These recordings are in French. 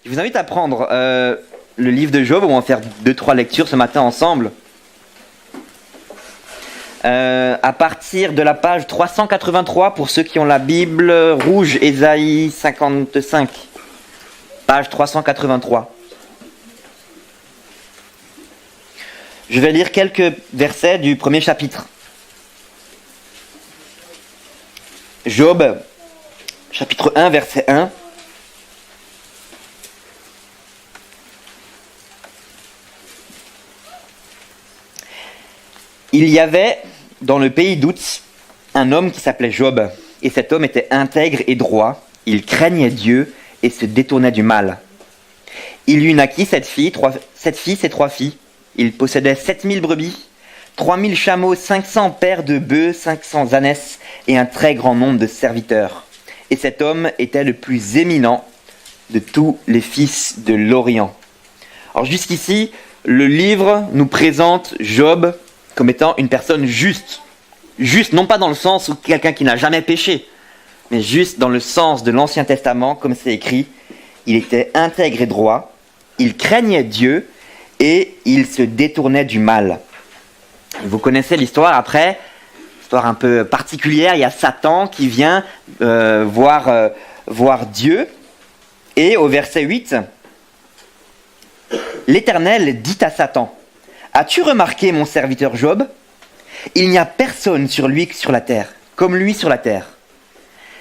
Je vous invite à prendre le livre de Job. On va en faire 2-3 lectures ce matin ensemble. À partir de la page 383, pour ceux qui ont la Bible rouge, Ésaïe 55. Page 383. Je vais lire quelques versets du premier chapitre. Job, chapitre 1, verset 1. Il y avait dans le pays d'Ouz un homme qui s'appelait Job, et cet homme était intègre et droit, il craignait Dieu et se détournait du mal. Il lui naquit 7 fils et 3 filles. Il possédait 7000 brebis, 3000 chameaux, 500 paires de bœufs, 500 ânesses et un très grand nombre de serviteurs. Et cet homme était le plus éminent de tous les fils de l'Orient. Alors jusqu'ici, le livre nous présente Job comme étant une personne juste. Juste, non pas dans le sens où quelqu'un qui n'a jamais péché, mais juste dans le sens de l'Ancien Testament, comme c'est écrit. Il était intègre et droit, il craignait Dieu et il se détournait du mal. Vous connaissez l'histoire après, histoire un peu particulière, il y a Satan qui vient voir Dieu, et au verset 8, l'Éternel dit à Satan: « As-tu remarqué mon serviteur Job ? Il n'y a personne sur lui sur la terre, comme lui sur la terre.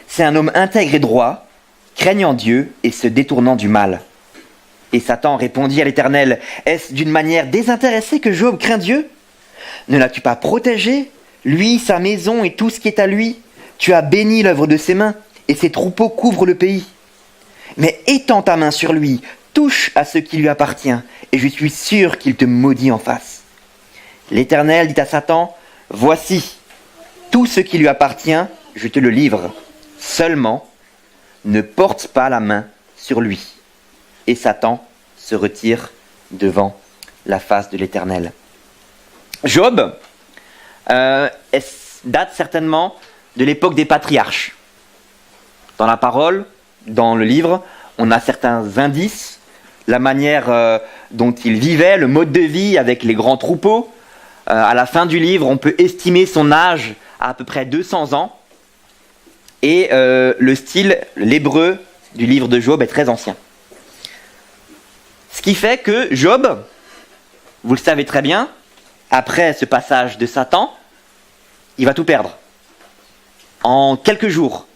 C'est un homme intègre et droit, craignant Dieu et se détournant du mal. » Et Satan répondit à l'Éternel: « Est-ce d'une manière désintéressée que Job craint Dieu ? Ne l'as-tu pas protégé, lui, sa maison et tout ce qui est à lui ? Tu as béni l'œuvre de ses mains, et ses troupeaux couvrent le pays. Mais étends ta main sur lui, touche à ce qui lui appartient, et je suis sûr qu'il te maudit en face. » L'Éternel dit à Satan: « Voici, tout ce qui lui appartient, je te le livre. Seulement, ne porte pas la main sur lui. » Et Satan se retire devant la face de l'Éternel. Job date certainement de l'époque des patriarches. Dans la parole, dans le livre, on a certains indices, la manière dont il vivait, le mode de vie avec les grands troupeaux. À la fin du livre, on peut estimer son âge à peu près 200 ans. Et le style, l'hébreu du livre de Job est très ancien. Ce qui fait que Job, vous le savez très bien, après ce passage de Satan, il va tout perdre. En quelques jours,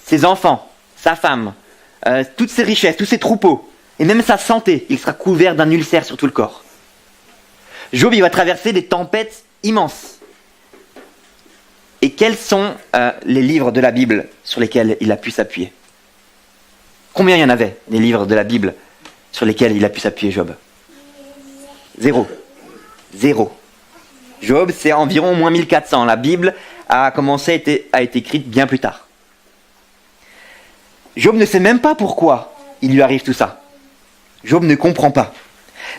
ses enfants, sa femme, toutes ses richesses, tous ses troupeaux, et même sa santé, il sera couvert d'un ulcère sur tout le corps. Job, il va traverser des tempêtes immenses. Et quels sont les livres de la Bible sur lesquels il a pu s'appuyer ? Combien il y en avait, des livres de la Bible sur lesquels il a pu s'appuyer, Job ? Zéro. Job, c'est environ moins 1400. La Bible a été écrite bien plus tard. Job ne sait même pas pourquoi il lui arrive tout ça. Job ne comprend pas.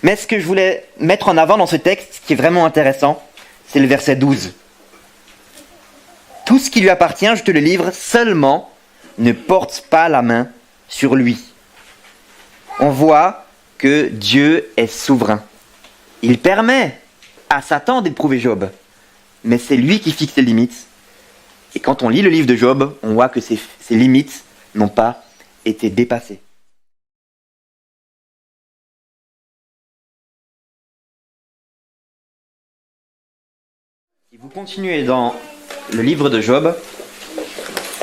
Mais ce que je voulais mettre en avant dans ce texte, qui est vraiment intéressant, c'est le verset 12. « Tout ce qui lui appartient, je te le livre, seulement ne porte pas la main sur lui. » On voit que Dieu est souverain. Il permet à Satan d'éprouver Job, mais c'est lui qui fixe les limites. Et quand on lit le livre de Job, on voit que ces limites n'ont pas été dépassées. Si vous continuez dans le livre de Job,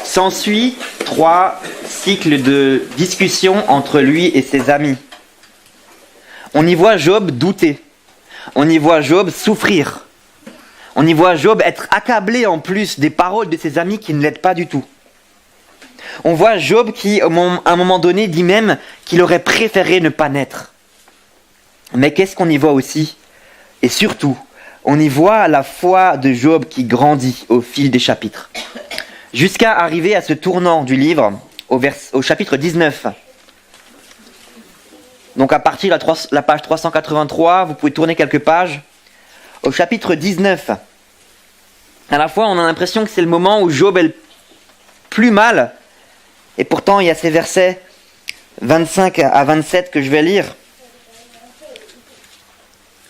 s'ensuit 3 cycles de discussion entre lui et ses amis. On y voit Job douter. On y voit Job souffrir. On y voit Job être accablé en plus des paroles de ses amis qui ne l'aident pas du tout. On voit Job qui, à un moment donné, dit même qu'il aurait préféré ne pas naître. Mais qu'est-ce qu'on y voit aussi ? Et surtout, on y voit la foi de Job qui grandit au fil des chapitres. Jusqu'à arriver à ce tournant du livre, au chapitre 19. Donc à partir de la page 383, vous pouvez tourner quelques pages. Au chapitre 19, à la fois on a l'impression que c'est le moment où Job est le plus mal, et pourtant il y a ces versets 25 à 27 que je vais lire.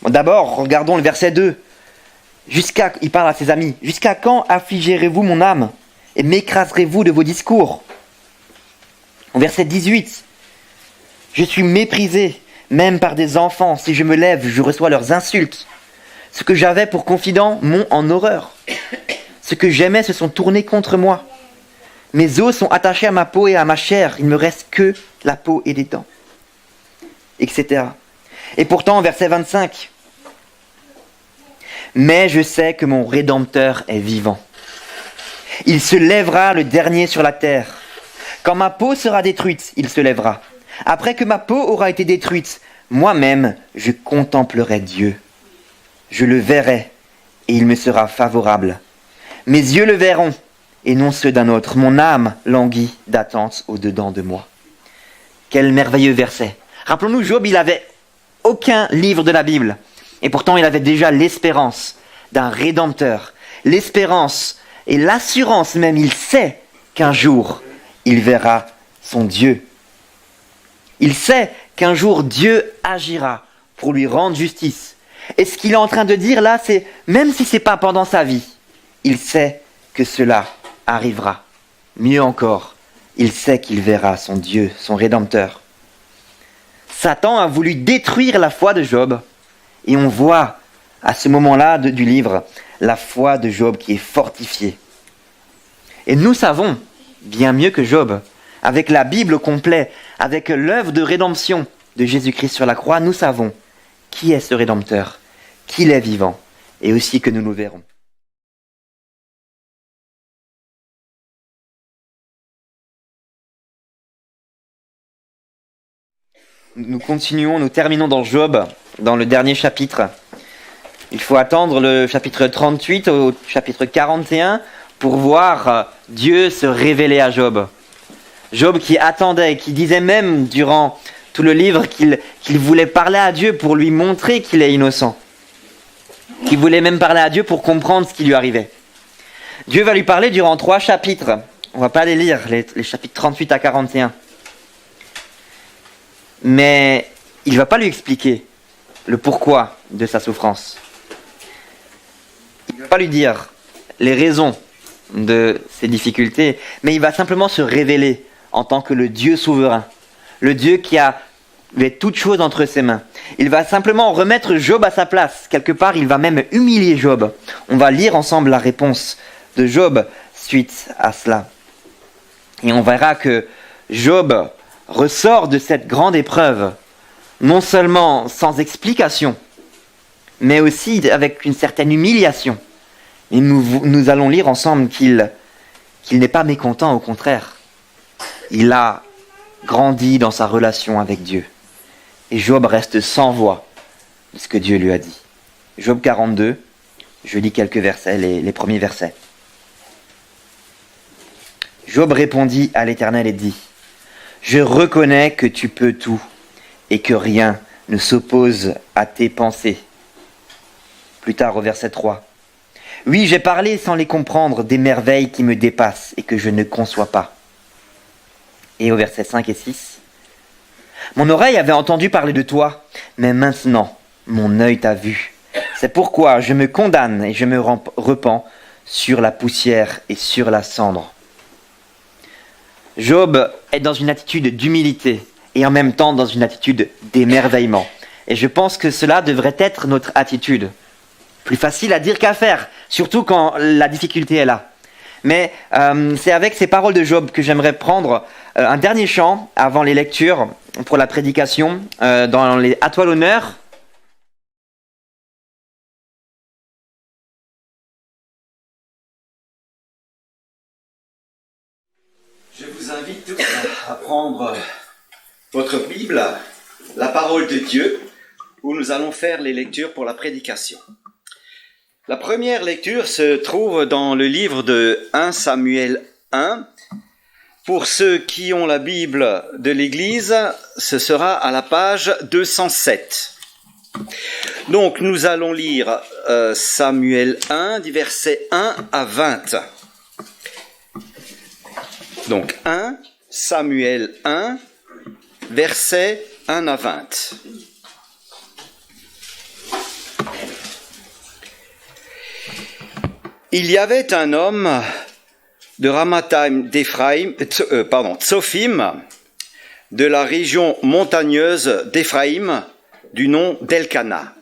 Bon, d'abord, regardons le verset 2. Il parle à ses amis. « Jusqu'à quand affligerez-vous mon âme et m'écraserez-vous de vos discours ?» Au verset 18. « Je suis méprisé, même par des enfants. Si je me lève, je reçois leurs insultes. Ce que j'avais pour confident m'ont en horreur. Ce que j'aimais se sont tournés contre moi. Mes os sont attachés à ma peau et à ma chair. Il ne me reste que la peau et les dents. » Etc. Et pourtant, verset 25. « Mais je sais que mon Rédempteur est vivant. Il se lèvera le dernier sur la terre. Quand ma peau sera détruite, il se lèvera. Après que ma peau aura été détruite, moi-même, je contemplerai Dieu. Je le verrai, et il me sera favorable. Mes yeux le verront, et non ceux d'un autre. Mon âme languit d'attente au-dedans de moi. » Quel merveilleux verset. Rappelons-nous, Job, il n'avait aucun livre de la Bible. Et pourtant, il avait déjà l'espérance d'un Rédempteur. L'espérance et l'assurance même, il sait qu'un jour, il verra son Dieu. Il sait qu'un jour, Dieu agira pour lui rendre justice. Et ce qu'il est en train de dire là, c'est, même si ce n'est pas pendant sa vie, il sait que cela arrivera. Mieux encore, il sait qu'il verra son Dieu, son Rédempteur. Satan a voulu détruire la foi de Job. Et on voit à ce moment-là du livre la foi de Job qui est fortifiée. Et nous savons, bien mieux que Job, avec la Bible complète, avec l'œuvre de rédemption de Jésus-Christ sur la croix, nous savons qui est ce Rédempteur, qu'il est vivant, et aussi que nous le verrons. Nous terminons dans Job, dans le dernier chapitre. Il faut attendre le chapitre 38 au chapitre 41 pour voir Dieu se révéler à Job. Job qui attendait, qui disait même durant tout le livre qu'il voulait parler à Dieu pour lui montrer qu'il est innocent. Qu'il voulait même parler à Dieu pour comprendre ce qui lui arrivait. Dieu va lui parler durant 3 chapitres. On ne va pas les lire, les chapitres 38 à 41. Mais il ne va pas lui expliquer le pourquoi de sa souffrance. Il ne va pas lui dire les raisons de ses difficultés, mais il va simplement se révéler en tant que le Dieu souverain, le Dieu qui a toutes choses entre ses mains. Il va simplement remettre Job à sa place. Quelque part, il va même humilier Job. On va lire ensemble la réponse de Job suite à cela. Et on verra que Job ressort de cette grande épreuve, non seulement sans explication, mais aussi avec une certaine humiliation. Et nous allons lire ensemble qu'il n'est pas mécontent, au contraire. Il a grandi dans sa relation avec Dieu. Et Job reste sans voix de ce que Dieu lui a dit. Job 42, je lis quelques versets, les premiers versets. Job répondit à l'Éternel et dit : « Je reconnais que tu peux tout et que rien ne s'oppose à tes pensées. » Plus tard au verset 3. « Oui, j'ai parlé sans les comprendre des merveilles qui me dépassent et que je ne conçois pas. » Et au verset 5 et 6. « Mon oreille avait entendu parler de toi, mais maintenant mon œil t'a vu. C'est pourquoi je me condamne et je me repens sur la poussière et sur la cendre. » Job est dans une attitude d'humilité et en même temps dans une attitude d'émerveillement. Et je pense que cela devrait être notre attitude. Plus facile à dire qu'à faire, surtout quand la difficulté est là. Mais c'est avec ces paroles de Job que j'aimerais prendre un dernier chant avant les lectures pour la prédication dans les « À toi l'honneur ». Je vous invite tous à prendre votre Bible, la parole de Dieu, où nous allons faire les lectures pour la prédication. La première lecture se trouve dans le livre de 1 Samuel 1. Pour ceux qui ont la Bible de l'Église, ce sera à la page 207. Donc nous allons lire Samuel 1, du verset 1 à 20. Donc 1 Samuel 1, versets 1 à 20. Il y avait un homme de Ramathaim d'Éphraïm, Tsophim, de la région montagneuse d'Éphraïm, du nom d'Elkana.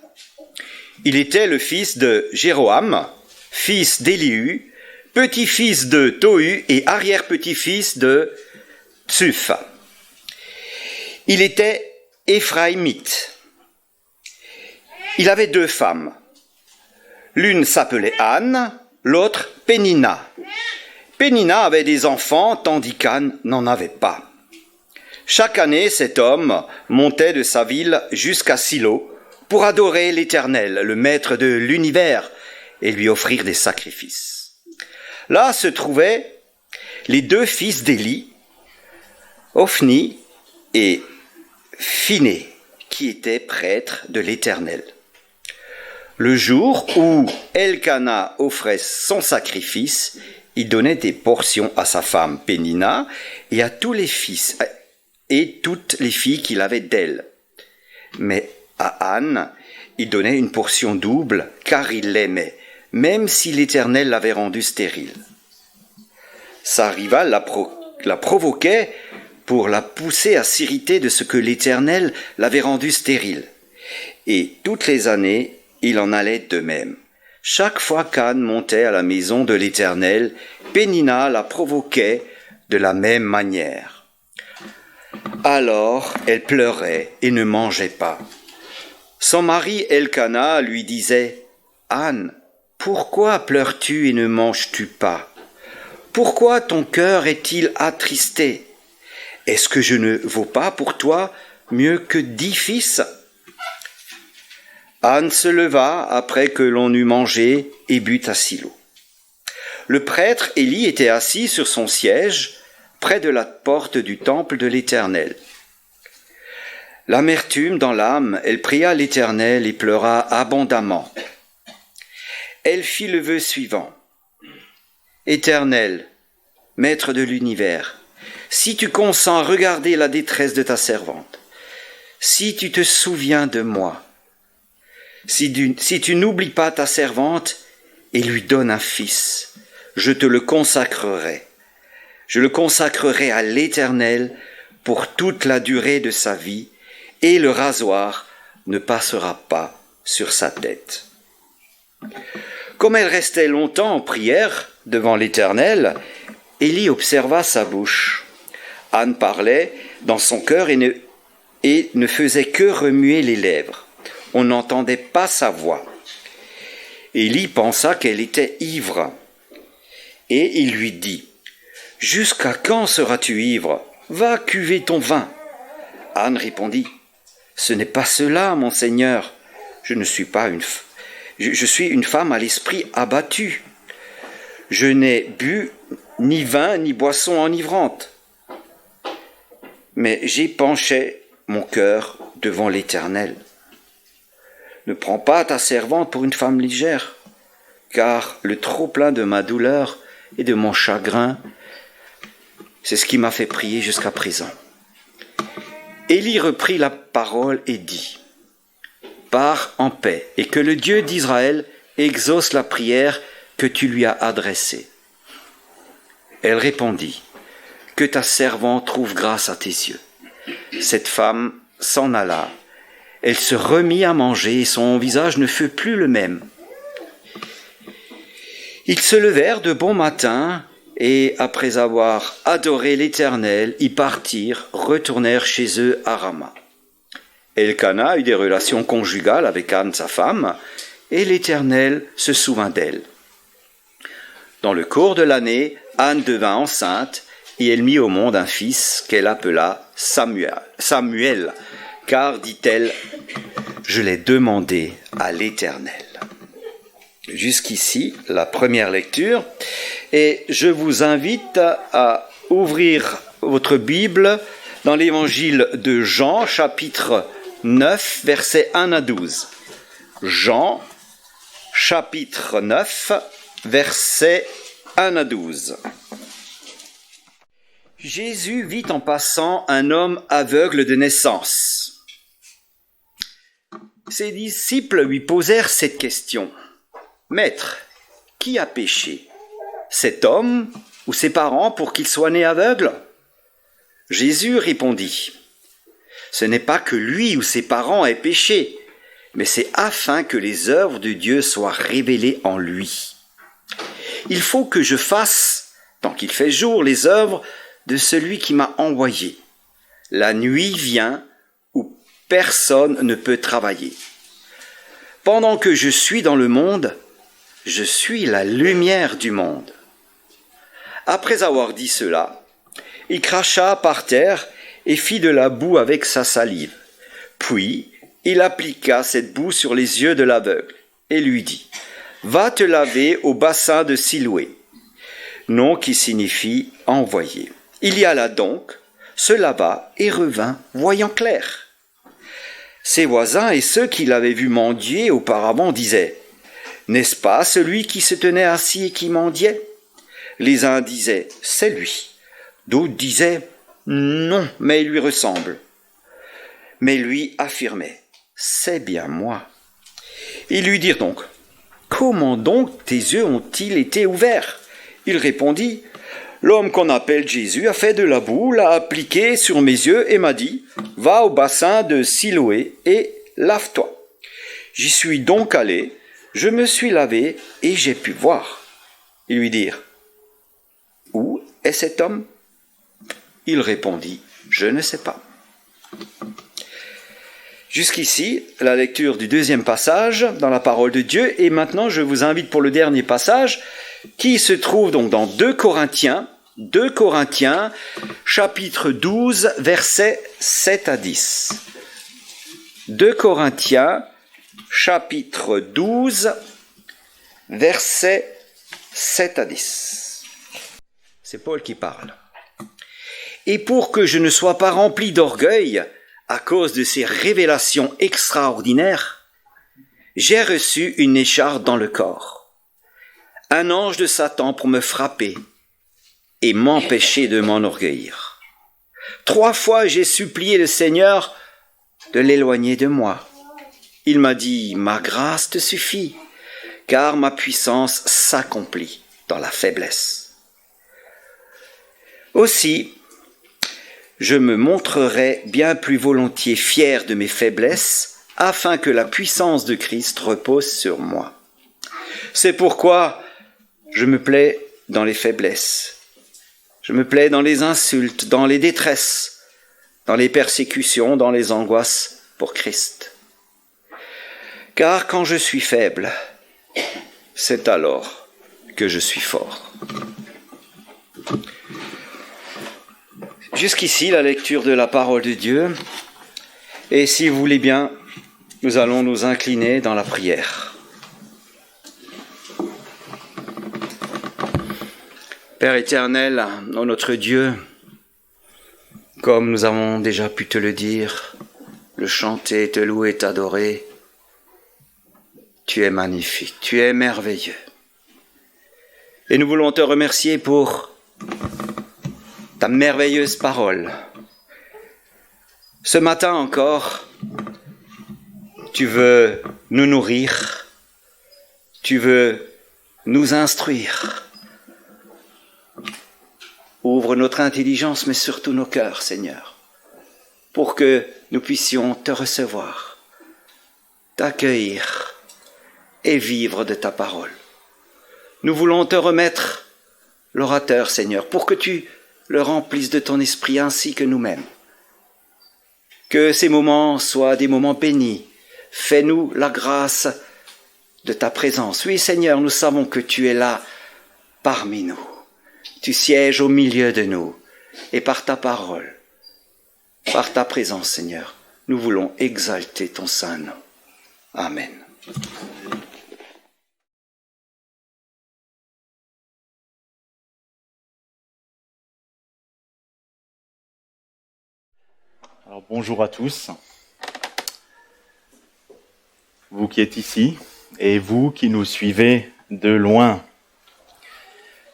Il était le fils de Jéroham, fils d'Élihu, petit-fils de Tohu et arrière-petit-fils de Tsuf. Il était éphraïmite. Il avait 2 femmes. L'une s'appelait Anne, l'autre Pénina. Pénina avait des enfants, tandis qu'Anne n'en avait pas. Chaque année, cet homme montait de sa ville jusqu'à Silo pour adorer l'Éternel, le maître de l'univers, et lui offrir des sacrifices. Là se trouvaient les 2 fils d'Éli, Ophni et Phiné, qui étaient prêtres de l'Éternel. Le jour où Elkana offrait son sacrifice, il donnait des portions à sa femme Pénina et à tous les fils et toutes les filles qu'il avait d'elle. Mais à Anne, il donnait une portion double, car il l'aimait, même si l'Éternel l'avait rendue stérile. Sa rivale la provoquait pour la pousser à s'irriter de ce que l'Éternel l'avait rendue stérile. Et toutes les années, il en allait de même. Chaque fois qu'Anne montait à la maison de l'Éternel, Pénina la provoquait de la même manière. Alors elle pleurait et ne mangeait pas. Son mari Elkana lui disait « Anne, pourquoi pleures-tu et ne manges-tu pas? Pourquoi ton cœur est-il attristé? Est-ce que je ne vaux pas pour toi mieux que 10 fils ?» Anne se leva après que l'on eut mangé et but à Silo. Le prêtre Élie était assis sur son siège près de la porte du temple de l'Éternel. L'amertume dans l'âme, elle pria l'Éternel et pleura abondamment. Elle fit le vœu suivant. « Éternel, maître de l'univers, si tu consens regarder la détresse de ta servante, si tu te souviens de moi, si tu n'oublies pas ta servante et lui donnes un fils, je te le consacrerai. Je le consacrerai à l'Éternel pour toute la durée de sa vie, et le rasoir ne passera pas sur sa tête. » Comme elle restait longtemps en prière devant l'Éternel, Élie observa sa bouche. Anne parlait dans son cœur et ne faisait que remuer les lèvres. On n'entendait pas sa voix. Élie pensa qu'elle était ivre, et il lui dit « Jusqu'à quand seras-tu ivre? Va cuver ton vin. » Anne répondit « Ce n'est pas cela, mon Seigneur. Je suis une femme à l'esprit abattu. Je n'ai bu ni vin ni boisson enivrante. Mais j'ai penché mon cœur devant l'Éternel. Ne prends pas ta servante pour une femme légère, car le trop-plein de ma douleur et de mon chagrin, c'est ce qui m'a fait prier jusqu'à présent. » Élie reprit la parole et dit « Pars en paix, et que le Dieu d'Israël exauce la prière que tu lui as adressée. » Elle répondit « Que ta servante trouve grâce à tes yeux. » Cette femme s'en alla. Elle se remit à manger et son visage ne fut plus le même. Ils se levèrent de bon matin et, après avoir adoré l'Éternel, ils partirent, retournèrent chez eux à Rama. Elkana eut des relations conjugales avec Anne, sa femme, et l'Éternel se souvint d'elle. Dans le cours de l'année, Anne devint enceinte et elle mit au monde un fils qu'elle appela Samuel, car, dit-elle, je l'ai demandé à l'Éternel. Jusqu'ici, la première lecture, et je vous invite à ouvrir votre Bible dans l'évangile de Jean, chapitre 9, versets 1 à 12. Jean, chapitre 9, versets 1 à 12. Jésus vit en passant un homme aveugle de naissance. Ses disciples lui posèrent cette question. « Maître, qui a péché, cet homme ou ses parents pour qu'il soit né aveugle ?» Jésus répondit. « Ce n'est pas que lui ou ses parents aient péché, mais c'est afin que les œuvres de Dieu soient révélées en lui. Il faut que je fasse, tant qu'il fait jour, les œuvres de celui qui m'a envoyé. La nuit vient où personne ne peut travailler. Pendant que je suis dans le monde, je suis la lumière du monde. » Après avoir dit cela, il cracha par terre et fit de la boue avec sa salive. Puis, il appliqua cette boue sur les yeux de l'aveugle et lui dit « Va te laver au bassin de Siloé », nom qui signifie « envoyé ». Il y alla donc, se lava et revint, voyant clair. Ses voisins et ceux qui l'avaient vu mendier auparavant disaient « N'est-ce pas celui qui se tenait assis et qui mendiait ?» Les uns disaient « C'est lui ». D'autres disaient « Non, mais il lui ressemble ». Mais lui affirmait « C'est bien moi ». Ils lui dirent donc « Comment donc tes yeux ont-ils été ouverts ?» Il répondit « L'homme qu'on appelle Jésus a fait de la boue, l'a appliqué sur mes yeux et m'a dit « Va au bassin de Siloé et lave-toi ». J'y suis donc allé, je me suis lavé et j'ai pu voir. Ils lui dirent « Où est cet homme ?» Il répondit « Je ne sais pas ». Jusqu'ici, la lecture du deuxième passage dans la parole de Dieu. Et maintenant, je vous invite pour le dernier passage qui se trouve donc dans 2 Corinthiens, chapitre 12, versets 7 à 10. 2 Corinthiens, chapitre 12, versets 7 à 10. C'est Paul qui parle. « Et pour que je ne sois pas rempli d'orgueil à cause de ces révélations extraordinaires, j'ai reçu une écharpe dans le corps, un ange de Satan pour me frapper et m'empêcher de m'enorgueillir. 3 fois j'ai supplié le Seigneur de l'éloigner de moi. Il m'a dit, ma grâce te suffit, car ma puissance s'accomplit dans la faiblesse. Aussi, je me montrerai bien plus volontiers fier de mes faiblesses, afin que la puissance de Christ repose sur moi. C'est pourquoi je me plais dans les faiblesses. Je me plais dans les insultes, dans les détresses, dans les persécutions, dans les angoisses pour Christ. Car quand je suis faible, c'est alors que je suis fort. Jusqu'ici, la lecture de la parole de Dieu. Et si vous voulez bien, nous allons nous incliner dans la prière. Père éternel, ô notre Dieu, comme nous avons déjà pu te le dire, le chanter, te louer, t'adorer, tu es magnifique, tu es merveilleux. Et nous voulons te remercier pour ta merveilleuse parole. Ce matin encore, tu veux nous nourrir, tu veux nous instruire. Ouvre notre intelligence, mais surtout nos cœurs, Seigneur, pour que nous puissions te recevoir, t'accueillir et vivre de ta parole. Nous voulons te remettre l'orateur, Seigneur, pour que tu le remplisses de ton esprit ainsi que nous-mêmes. Que ces moments soient des moments bénis. Fais-nous la grâce de ta présence. Oui, Seigneur, nous savons que tu es là parmi nous. Tu sièges au milieu de nous. Et par ta parole, par ta présence, Seigneur, nous voulons exalter ton saint nom. Amen. Alors bonjour à tous, vous qui êtes ici et vous qui nous suivez de loin.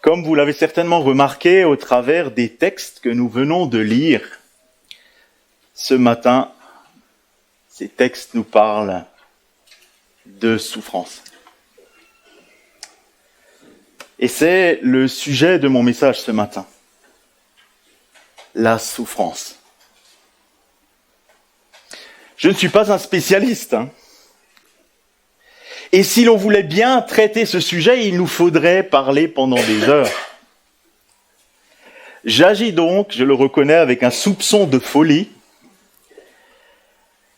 Comme vous l'avez certainement remarqué au travers des textes que nous venons de lire, ce matin, ces textes nous parlent de souffrance. Et c'est le sujet de mon message ce matin. La souffrance. Je ne suis pas un spécialiste. Et si l'on voulait bien traiter ce sujet, il nous faudrait parler pendant des heures. J'agis donc, je le reconnais, avec un soupçon de folie,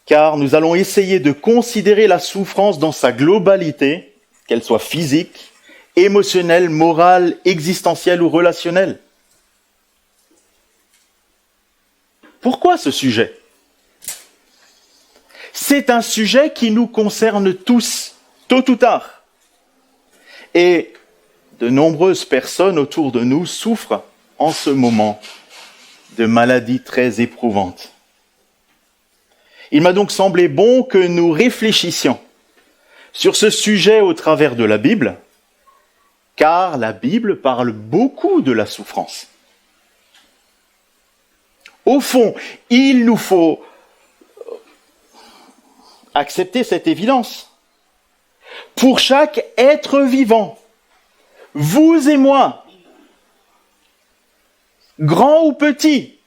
car nous allons essayer de considérer la souffrance dans sa globalité, qu'elle soit physique, émotionnelle, morale, existentielle ou relationnelle. Pourquoi ce sujet ? C'est un sujet qui nous concerne tous, tôt ou tard. Et de nombreuses personnes autour de nous souffrent en ce moment de maladies très éprouvantes. Il m'a donc semblé bon que nous réfléchissions sur ce sujet au travers de la Bible, car la Bible parle beaucoup de la souffrance. Au fond, il nous faut accepter cette évidence. Pour chaque être vivant, vous et moi, grand ou petit,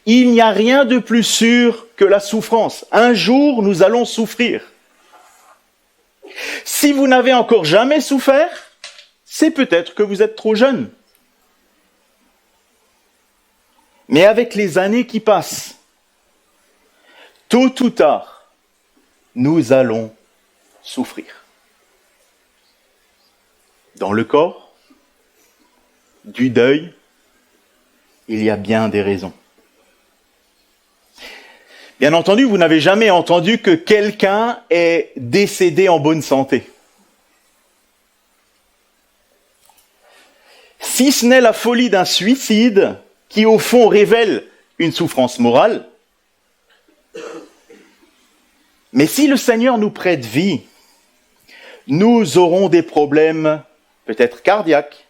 il n'y a rien de plus sûr que la souffrance. Un jour, nous allons souffrir. Si vous n'avez encore jamais souffert, c'est peut-être que vous êtes trop jeune. Mais avec les années qui passent, tôt ou tard, nous allons souffrir. Dans le corps, du deuil, il y a bien des raisons. Bien entendu, vous n'avez jamais entendu que quelqu'un est décédé en bonne santé. Si ce n'est la folie d'un suicide, qui au fond révèle une souffrance morale, mais si le Seigneur nous prête vie, nous aurons des problèmes peut-être cardiaques,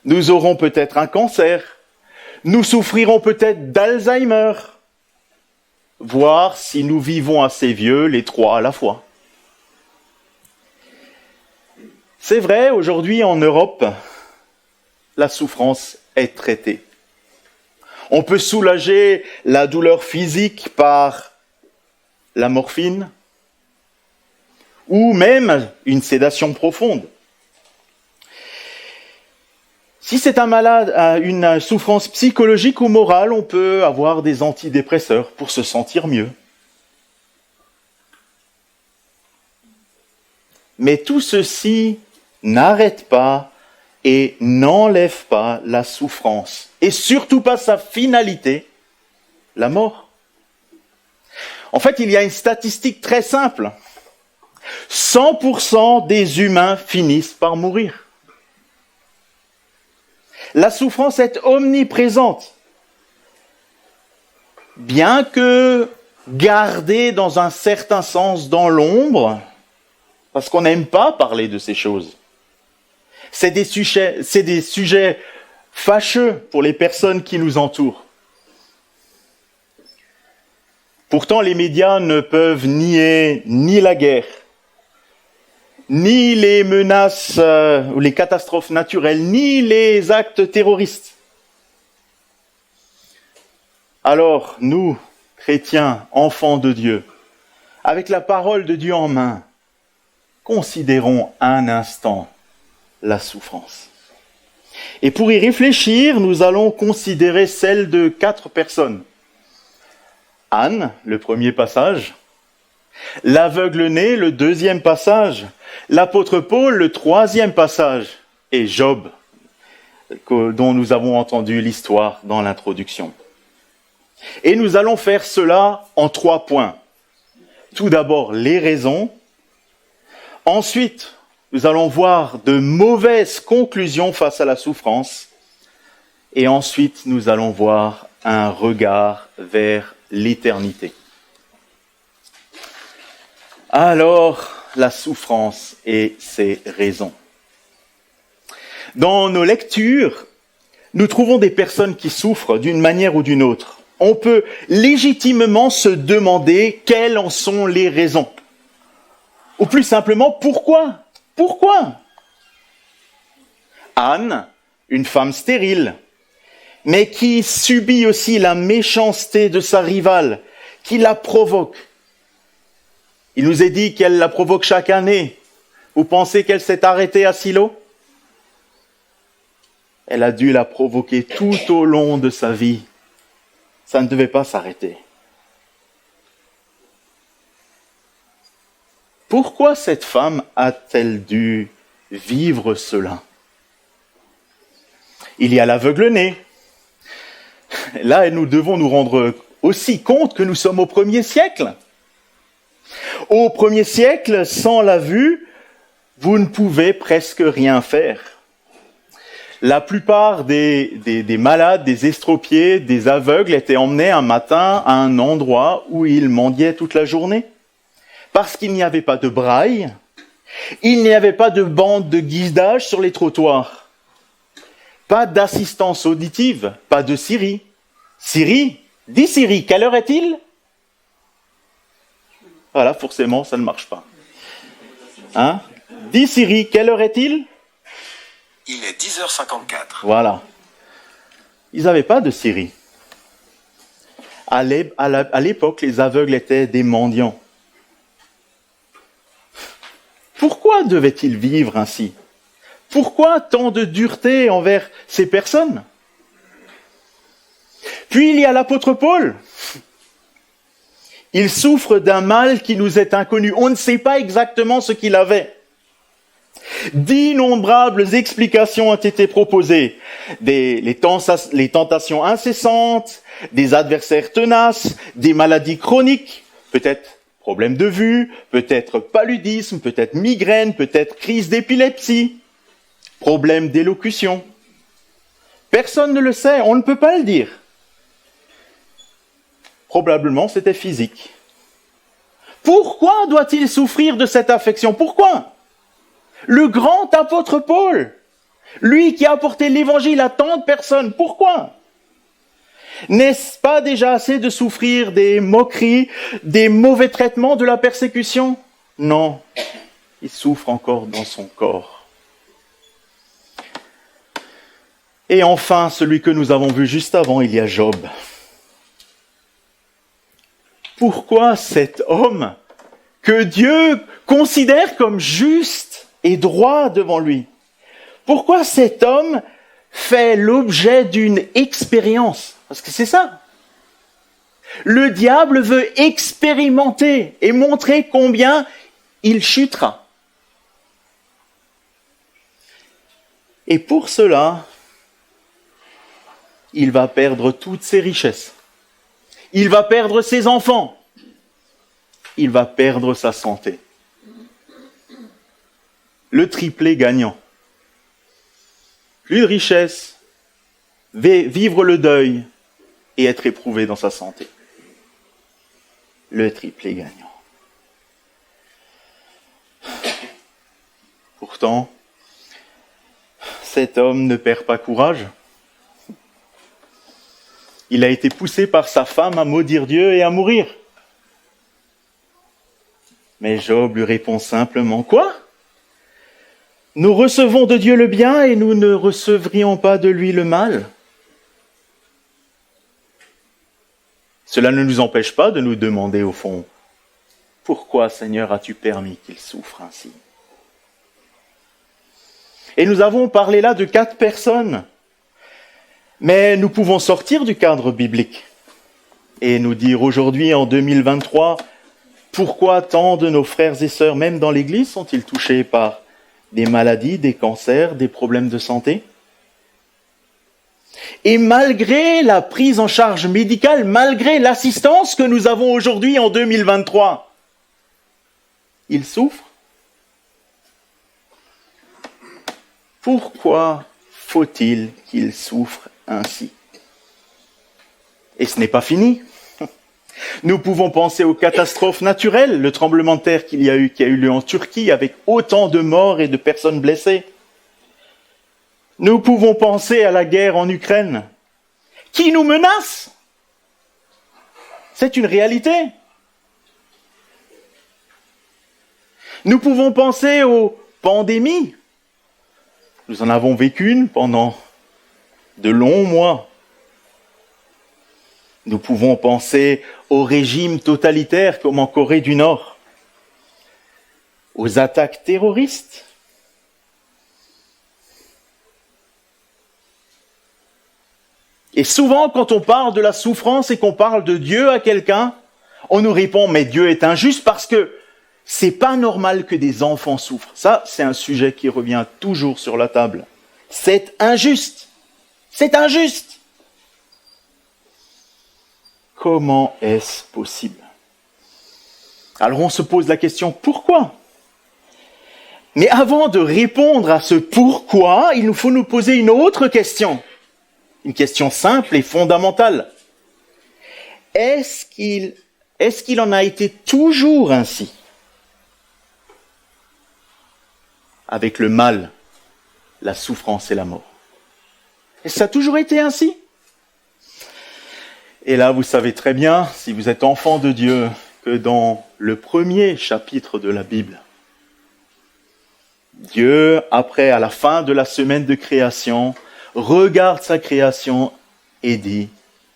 nous aurons peut-être un cancer, nous souffrirons peut-être d'Alzheimer, voire si nous vivons assez vieux, les trois à la fois. C'est vrai, aujourd'hui en Europe, la souffrance est traitée. On peut soulager la douleur physique par la morphine ou même une sédation profonde. Si c'est un malade à une souffrance psychologique ou morale, on peut avoir des antidépresseurs pour se sentir mieux. Mais tout ceci n'arrête pas et n'enlève pas la souffrance, et surtout pas sa finalité, la mort. En fait, il y a une statistique très simple. 100% des humains finissent par mourir. La souffrance est omniprésente, bien que gardée dans un certain sens dans l'ombre, parce qu'on n'aime pas parler de ces choses. C'est des sujets fâcheux pour les personnes qui nous entourent. Pourtant, les médias ne peuvent nier ni la guerre, ni les menaces ou les catastrophes naturelles, ni les actes terroristes. Alors, nous, chrétiens, enfants de Dieu, avec la parole de Dieu en main, considérons un instant la souffrance. Et pour y réfléchir, nous allons considérer celle de 4 personnes. Anne, le premier passage, l'aveugle-né, le deuxième passage, l'apôtre Paul, le troisième passage, et Job, dont nous avons entendu l'histoire dans l'introduction. Et nous allons faire cela en 3 points. Tout d'abord, les raisons. Ensuite, nous allons voir de mauvaises conclusions face à la souffrance. Et ensuite, nous allons voir un regard vers l'éternité. Alors, la souffrance et ses raisons. Dans nos lectures, nous trouvons des personnes qui souffrent d'une manière ou d'une autre. On peut légitimement se demander quelles en sont les raisons. Ou plus simplement, pourquoi ? Pourquoi ? Anne, une femme stérile, mais qui subit aussi la méchanceté de sa rivale, qui la provoque. Il nous est dit qu'elle la provoque chaque année. Vous pensez qu'elle s'est arrêtée à Silo ? Elle a dû la provoquer tout au long de sa vie. Ça ne devait pas s'arrêter. Pourquoi cette femme a-t-elle dû vivre cela ? Il y a l'aveugle-né. Là, nous devons nous rendre aussi compte que nous sommes au 1er siècle. Au 1er siècle, sans la vue, vous ne pouvez presque rien faire. La plupart des malades, des estropiés, des aveugles étaient emmenés un matin à un endroit où ils mendiaient toute la journée. Parce qu'il n'y avait pas de braille, il n'y avait pas de bande de guidage sur les trottoirs, pas d'assistance auditive, pas de Siri. Siri, dis Siri, quelle heure est-il ? Voilà, forcément, ça ne marche pas. Hein ? Dis Siri, quelle heure est-il ? Il est 10h54. Voilà. Ils n'avaient pas de Siri. À l'époque, les aveugles étaient des mendiants. Pourquoi devaient-ils vivre ainsi ? Pourquoi tant de dureté envers ces personnes ? Puis il y a l'apôtre Paul. Il souffre d'un mal qui nous est inconnu. On ne sait pas exactement ce qu'il avait. D'innombrables explications ont été proposées. Les tentations incessantes, des adversaires tenaces, des maladies chroniques, peut-être problème de vue, peut-être paludisme, peut-être migraine, peut-être crise d'épilepsie, problème d'élocution. Personne ne le sait, on ne peut pas le dire. Probablement c'était physique. Pourquoi doit-il souffrir de cette affection ? Pourquoi ? Le grand apôtre Paul, lui qui a apporté l'évangile à tant de personnes, pourquoi ? N'est-ce pas déjà assez de souffrir des moqueries, des mauvais traitements, de la persécution ? Non, il souffre encore dans son corps. Et enfin, celui que nous avons vu juste avant, il y a Job. Pourquoi cet homme que Dieu considère comme juste et droit devant lui, pourquoi cet homme fait l'objet d'une expérience ? Parce que c'est ça. Le diable veut expérimenter et montrer combien il chutera. Et pour cela, il va perdre toutes ses richesses. Il va perdre ses enfants. Il va perdre sa santé. Le triplé gagnant. Plus de richesse, vivre le deuil et être éprouvé dans sa santé. Le triplé gagnant. Pourtant, cet homme ne perd pas courage. Il a été poussé par sa femme à maudire Dieu et à mourir. Mais Job lui répond simplement, « Quoi ? Nous recevons de Dieu le bien et nous ne recevrions pas de lui le mal ?» Cela ne nous empêche pas de nous demander au fond, « Pourquoi, Seigneur, as-tu permis qu'il souffre ainsi ?» Et nous avons parlé là de 4 personnes. Mais nous pouvons sortir du cadre biblique et nous dire aujourd'hui, en 2023, pourquoi tant de nos frères et sœurs, même dans l'Église, sont-ils touchés par des maladies, des cancers, des problèmes de santé ? Et malgré la prise en charge médicale, malgré l'assistance que nous avons aujourd'hui en 2023, ils souffrent ? Pourquoi faut-il qu'ils souffrent ainsi ? Et ce n'est pas fini. Nous pouvons penser aux catastrophes naturelles, le tremblement de terre qui a eu lieu en Turquie avec autant de morts et de personnes blessées. Nous pouvons penser à la guerre en Ukraine, qui nous menace. C'est une réalité. Nous pouvons penser aux pandémies. Nous en avons vécu une pendant de longs mois. Nous pouvons penser aux régimes totalitaires comme en Corée du Nord, aux attaques terroristes. Et souvent, quand on parle de la souffrance et qu'on parle de Dieu à quelqu'un, on nous répond « mais Dieu est injuste parce que c'est pas normal que des enfants souffrent ». Ça, c'est un sujet qui revient toujours sur la table. C'est injuste. C'est injuste. Comment est-ce possible? Alors on se pose la question « pourquoi ?» Mais avant de répondre à ce « pourquoi », il nous faut nous poser une autre question. Une question simple et fondamentale. Est-ce qu'il en a été toujours ainsi? Avec le mal, la souffrance et la mort. Est-ce que ça a toujours été ainsi? Et là, vous savez très bien, si vous êtes enfant de Dieu, que dans le premier chapitre de la Bible, Dieu, après, à la fin de la semaine de création, regarde sa création et dit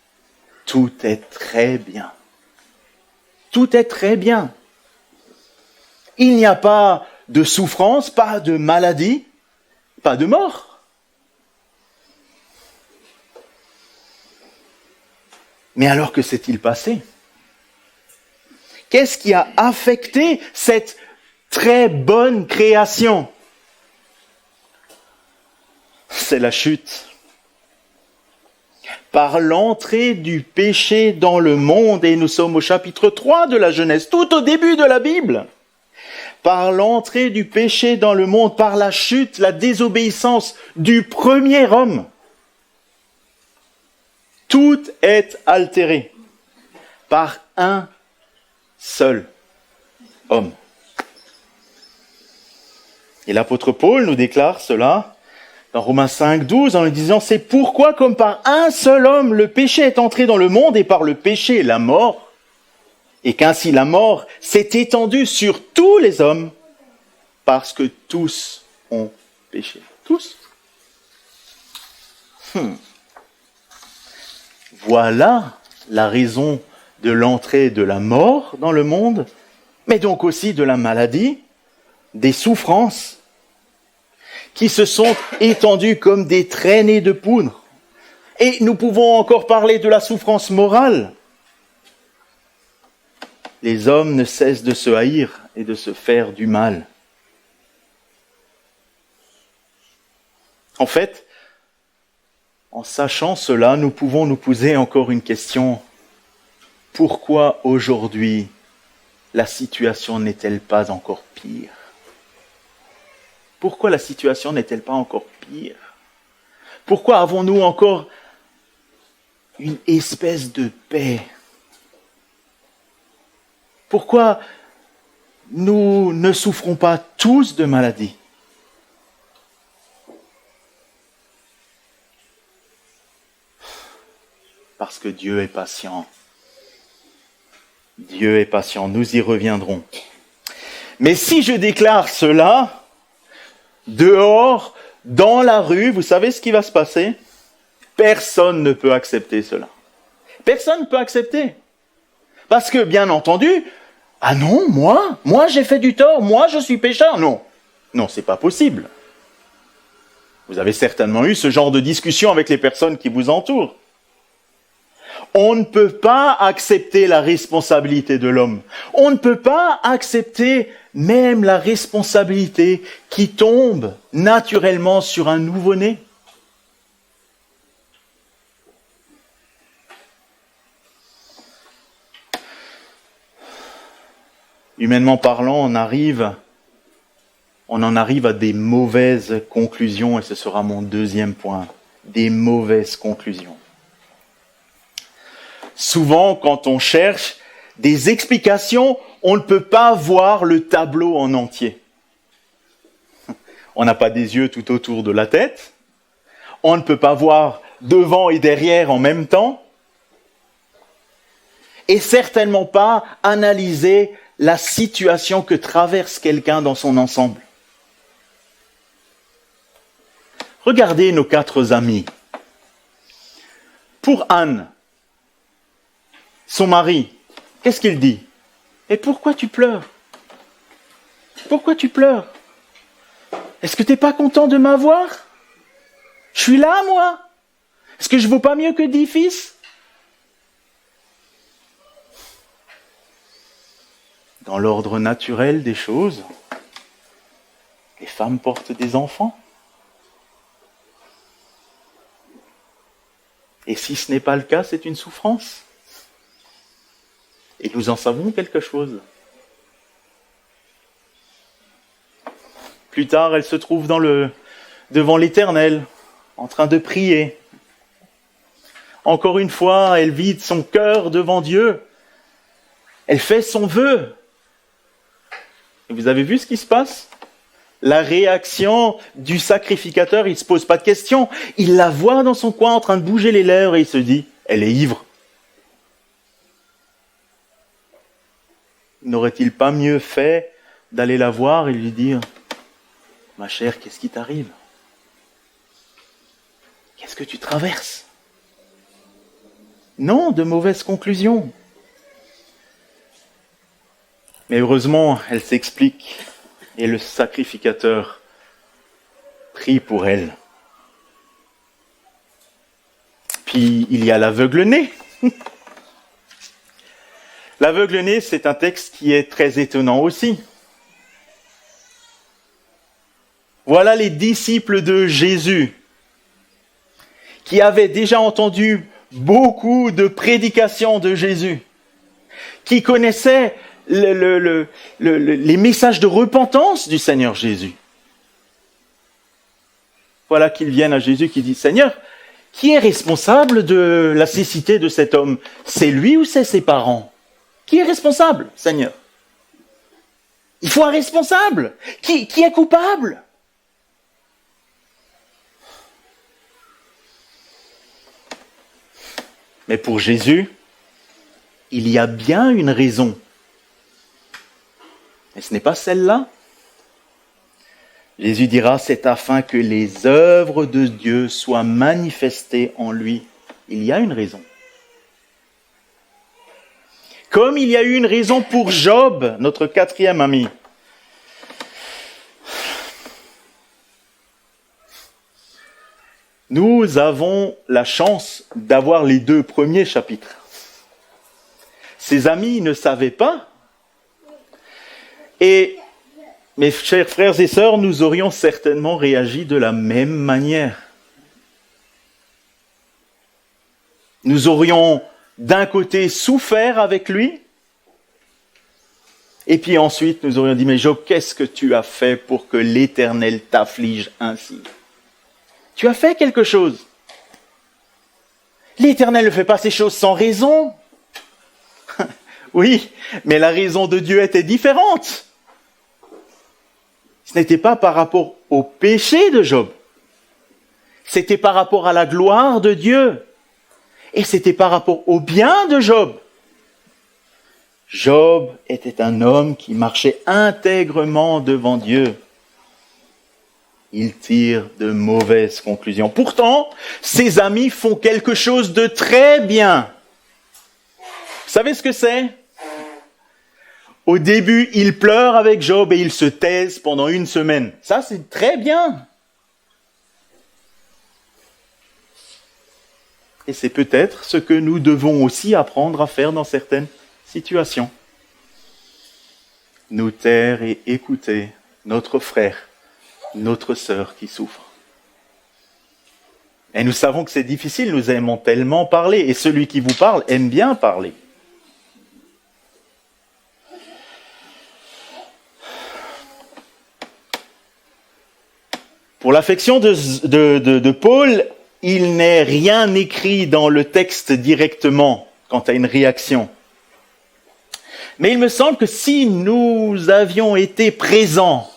« Tout est très bien. Tout est très bien. Il n'y a pas de souffrance, pas de maladie, pas de mort. » Mais alors que s'est-il passé? Qu'est-ce qui a affecté cette très bonne création? C'est la chute. Par l'entrée du péché dans le monde, et nous sommes au chapitre 3 de la Genèse, tout au début de la Bible. Par l'entrée du péché dans le monde, par la chute, la désobéissance du premier homme, tout est altéré par un seul homme. Et l'apôtre Paul nous déclare cela dans Romains 5, 12, en lui disant « C'est pourquoi, comme par un seul homme, le péché est entré dans le monde, et par le péché la mort, et qu'ainsi la mort s'est étendue sur tous les hommes, parce que tous ont péché. » Tous. Voilà la raison de l'entrée de la mort dans le monde, mais donc aussi de la maladie, des souffrances, qui se sont étendues comme des traînées de poudre. Et nous pouvons encore parler de la souffrance morale. Les hommes ne cessent de se haïr et de se faire du mal. En fait, en sachant cela, nous pouvons nous poser encore une question. Pourquoi aujourd'hui la situation n'est-elle pas encore pire? Pourquoi la situation n'est-elle pas encore pire? Pourquoi avons-nous encore une espèce de paix? Pourquoi nous ne souffrons pas tous de maladie? Parce que Dieu est patient. Dieu est patient, nous y reviendrons. Mais si je déclare cela, dehors, dans la rue, vous savez ce qui va se passer? Personne ne peut accepter cela. Personne ne peut accepter. Parce que, bien entendu, ah non, moi j'ai fait du tort, moi je suis pécheur. Non, c'est pas possible. Vous avez certainement eu ce genre de discussion avec les personnes qui vous entourent. On ne peut pas accepter la responsabilité de l'homme. On ne peut pas accepter même la responsabilité qui tombe naturellement sur un nouveau-né. Humainement parlant, on en arrive à des mauvaises conclusions, et ce sera mon deuxième point, des mauvaises conclusions. Souvent, quand on cherche des explications, on ne peut pas voir le tableau en entier. On n'a pas des yeux tout autour de la tête, on ne peut pas voir devant et derrière en même temps, et certainement pas analyser la situation que traverse quelqu'un dans son ensemble. Regardez nos 4 amis. Pour Anne, son mari, qu'est-ce qu'il dit? Et pourquoi tu pleures? Pourquoi tu pleures? Est-ce que tu n'es pas content de m'avoir? Je suis là, moi. Est-ce que je vaux pas mieux que 10 fils? Dans l'ordre naturel des choses, les femmes portent des enfants. Et si ce n'est pas le cas, c'est une souffrance. Et nous en savons quelque chose. Plus tard, elle se trouve devant l'Éternel, en train de prier. Encore une fois, elle vide son cœur devant Dieu. Elle fait son vœu. Et vous avez vu ce qui se passe? La réaction du sacrificateur, il ne se pose pas de questions. Il la voit dans son coin en train de bouger les lèvres et il se dit, elle est ivre. N'aurait-il pas mieux fait d'aller la voir et lui dire, ma chère, qu'est-ce qui t'arrive? Qu'est-ce que tu traverses? Non, de mauvaises conclusions. Mais heureusement, elle s'explique et le sacrificateur prie pour elle. Puis il y a l'aveugle-né. L'aveugle-né, c'est un texte qui est très étonnant aussi. Voilà les disciples de Jésus qui avaient déjà entendu beaucoup de prédications de Jésus, qui connaissaient les messages de repentance du Seigneur Jésus. Voilà qu'ils viennent à Jésus qui dit, Seigneur, qui est responsable de la cécité de cet homme? C'est lui ou c'est ses parents? Qui est responsable, Seigneur? Il faut un responsable. Qui est coupable? Mais pour Jésus, il y a bien une raison. Et ce n'est pas celle-là. Jésus dira, c'est afin que les œuvres de Dieu soient manifestées en lui. Il y a une raison. Comme il y a eu une raison pour Job, notre 4e ami. Nous avons la chance d'avoir les 2 premiers chapitres. Ses amis ne savaient pas. Et mes chers frères et sœurs, nous aurions certainement réagi de la même manière. Nous aurions d'un côté souffert avec lui, et puis ensuite nous aurions dit, mais Job, qu'est-ce que tu as fait pour que l'Éternel t'afflige ainsi? Tu as fait quelque chose. L'Éternel ne fait pas ces choses sans raison. Oui, mais la raison de Dieu était différente. Ce n'était pas par rapport au péché de Job. C'était par rapport à la gloire de Dieu. Et c'était par rapport au bien de Job. Job était un homme qui marchait intègrement devant Dieu. Il tire de mauvaises conclusions. Pourtant, ses amis font quelque chose de très bien. Vous savez ce que c'est? Au début, ils pleurent avec Job et ils se taisent pendant 1 semaine. Ça, c'est très bien. Et c'est peut-être ce que nous devons aussi apprendre à faire dans certaines situations. Nous taire et écouter notre frère, notre sœur qui souffre. Et nous savons que c'est difficile, nous aimons tellement parler, et celui qui vous parle aime bien parler. Pour l'affection de Paul, il n'est rien écrit dans le texte directement quant à une réaction. Mais il me semble que si nous avions été présents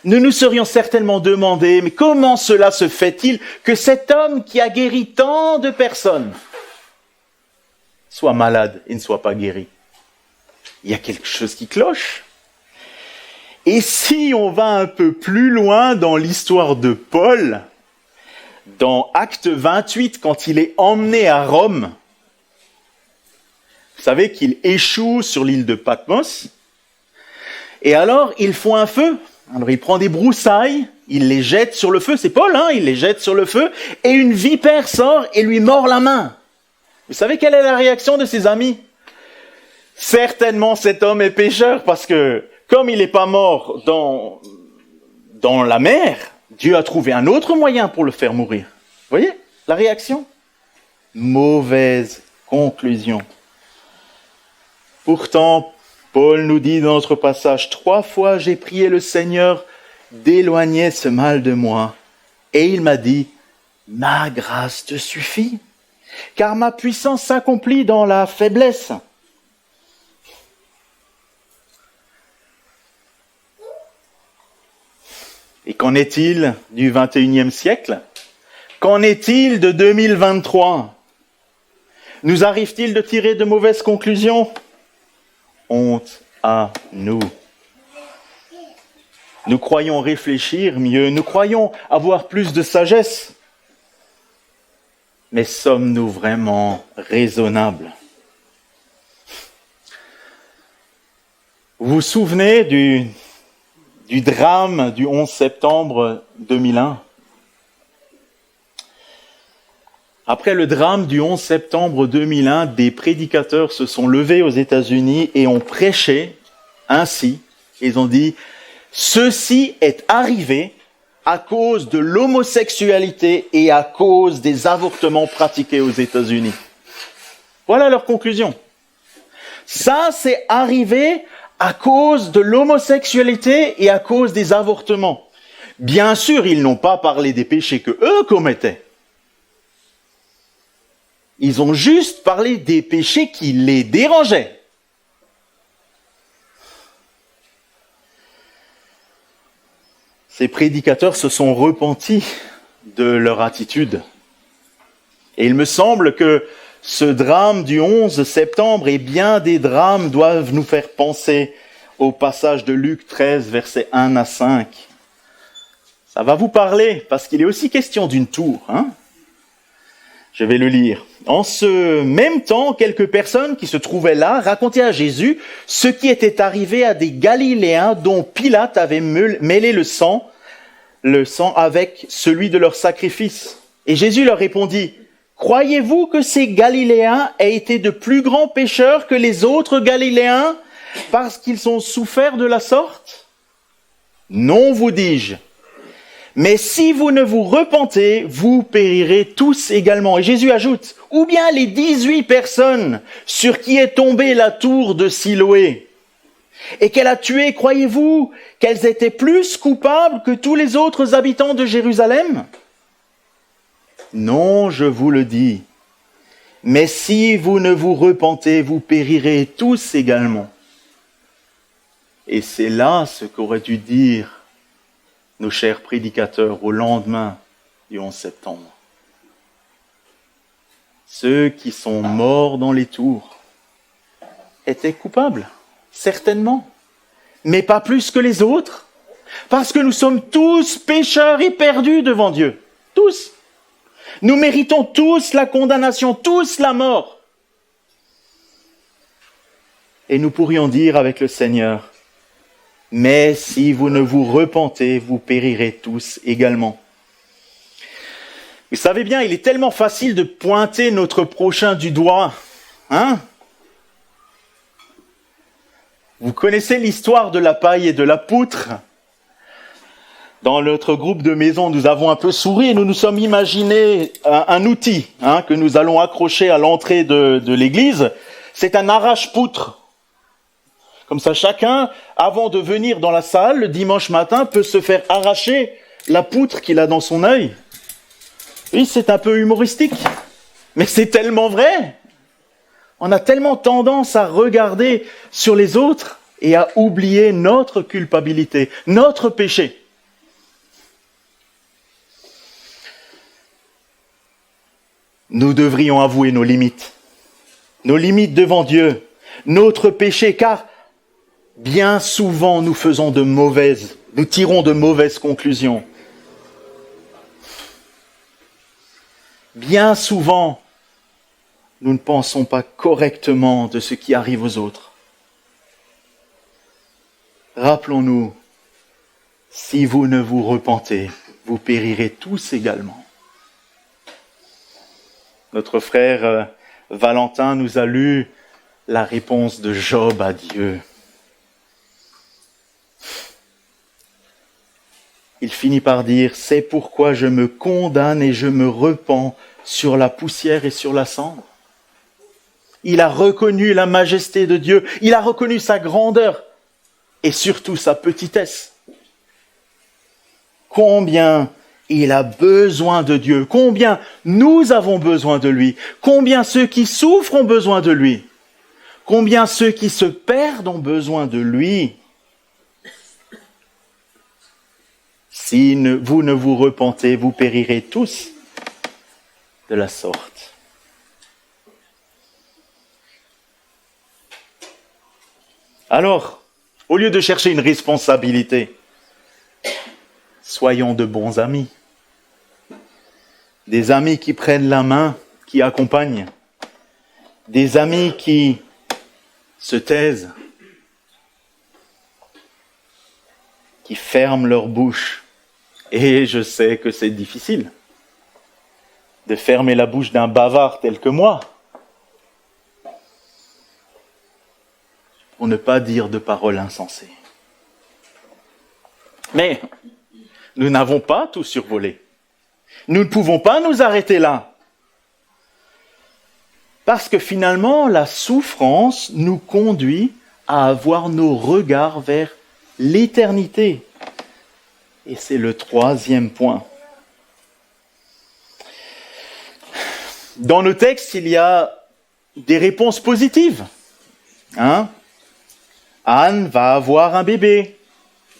nous nous serions certainement demandé, mais comment cela se fait-il que cet homme qui a guéri tant de personnes soit malade et ne soit pas guéri? Il y a quelque chose qui cloche. Et si on va un peu plus loin dans l'histoire de Paul, dans Acte 28, quand il est emmené à Rome, vous savez qu'il échoue sur l'île de Patmos, et alors ils font un feu. Alors il prend des broussailles, il les jette sur le feu, c'est Paul, il les jette sur le feu, et une vipère sort et lui mord la main. Vous savez quelle est la réaction de ses amis? Certainement cet homme est pécheur, parce que comme il n'est pas mort dans la mer, Dieu a trouvé un autre moyen pour le faire mourir. Vous voyez la réaction? Mauvaise conclusion. Pourtant, Paul nous dit dans notre passage, 3 fois j'ai prié le Seigneur d'éloigner ce mal de moi. Et il m'a dit, ma grâce te suffit, car ma puissance s'accomplit dans la faiblesse. Et qu'en est-il du 21e siècle? Qu'en est-il de 2023? Nous arrive-t-il de tirer de mauvaises conclusions? Honte à nous. Nous croyons réfléchir mieux, nous croyons avoir plus de sagesse. Mais sommes-nous vraiment raisonnables? Vous vous souvenez du drame du 11 septembre 2001? Après le drame du 11 septembre 2001, des prédicateurs se sont levés aux États-Unis et ont prêché ainsi. Ils ont dit « Ceci est arrivé à cause de l'homosexualité et à cause des avortements pratiqués aux États-Unis. » Voilà leur conclusion. Ça, c'est arrivé à cause de l'homosexualité et à cause des avortements. Bien sûr, ils n'ont pas parlé des péchés que eux commettaient. Ils ont juste parlé des péchés qui les dérangeaient. Ces prédicateurs se sont repentis de leur attitude. Et il me semble que ce drame du 11 septembre et bien des drames doivent nous faire penser au passage de Luc 13, versets 1 à 5. Ça va vous parler, parce qu'il est aussi question d'une tour. Je vais le lire. En ce même temps, quelques personnes qui se trouvaient là racontaient à Jésus ce qui était arrivé à des Galiléens dont Pilate avait mêlé le sang avec celui de leur sacrifice. Et Jésus leur répondit, « Croyez-vous que ces Galiléens aient été de plus grands pécheurs que les autres Galiléens parce qu'ils ont souffert de la sorte? Non, vous dis-je. Mais si vous ne vous repentez, vous périrez tous également. » Et Jésus ajoute, « Ou bien les 18 personnes sur qui est tombée la tour de Siloé et qu'elle a tué, croyez-vous qu'elles étaient plus coupables que tous les autres habitants de Jérusalem? Non, je vous le dis. Mais si vous ne vous repentez, vous périrez tous également. » Et c'est là ce qu'auraient dû dire nos chers prédicateurs au lendemain du 11 septembre. Ceux qui sont morts dans les tours étaient coupables, certainement, mais pas plus que les autres, parce que nous sommes tous pécheurs et perdus devant Dieu, tous. Nous méritons tous la condamnation, tous la mort. Et nous pourrions dire avec le Seigneur, « Mais si vous ne vous repentez, vous périrez tous également. » Vous savez bien, il est tellement facile de pointer notre prochain du doigt. Vous connaissez l'histoire de la paille et de la poutre? Dans notre groupe de maison, nous avons un peu souri et nous nous sommes imaginé un outil que nous allons accrocher à l'entrée de l'église. C'est un arrache-poutre. Comme ça, chacun, avant de venir dans la salle, le dimanche matin, peut se faire arracher la poutre qu'il a dans son œil. Oui, c'est un peu humoristique, mais c'est tellement vrai. On a tellement tendance à regarder sur les autres et à oublier notre culpabilité, notre péché. nous devrions avouer nos limites devant Dieu, notre péché, car bien souvent nous tirons de mauvaises conclusions. Bien souvent, nous ne pensons pas correctement de ce qui arrive aux autres. Rappelons-nous, si vous ne vous repentez, vous périrez tous également. Notre frère Valentin nous a lu la réponse de Job à Dieu. Il finit par dire « C'est pourquoi je me condamne et je me repens sur la poussière et sur la cendre. » Il a reconnu la majesté de Dieu, il a reconnu sa grandeur et surtout sa petitesse. Combien il a besoin de Dieu, combien nous avons besoin de lui, combien ceux qui souffrent ont besoin de lui, combien ceux qui se perdent ont besoin de lui. Si vous ne vous repentez, vous périrez tous de la sorte. Alors, au lieu de chercher une responsabilité, soyons de bons amis. Des amis qui prennent la main, qui accompagnent. Des amis qui se taisent, qui ferment leur bouche. Et je sais que c'est difficile de fermer la bouche d'un bavard tel que moi, pour ne pas dire de paroles insensées. Mais nous n'avons pas tout survolé. Nous ne pouvons pas nous arrêter là. Parce que finalement, la souffrance nous conduit à avoir nos regards vers l'éternité. Et c'est le troisième point. Dans nos textes, il y a des réponses positives. Anne va avoir un bébé.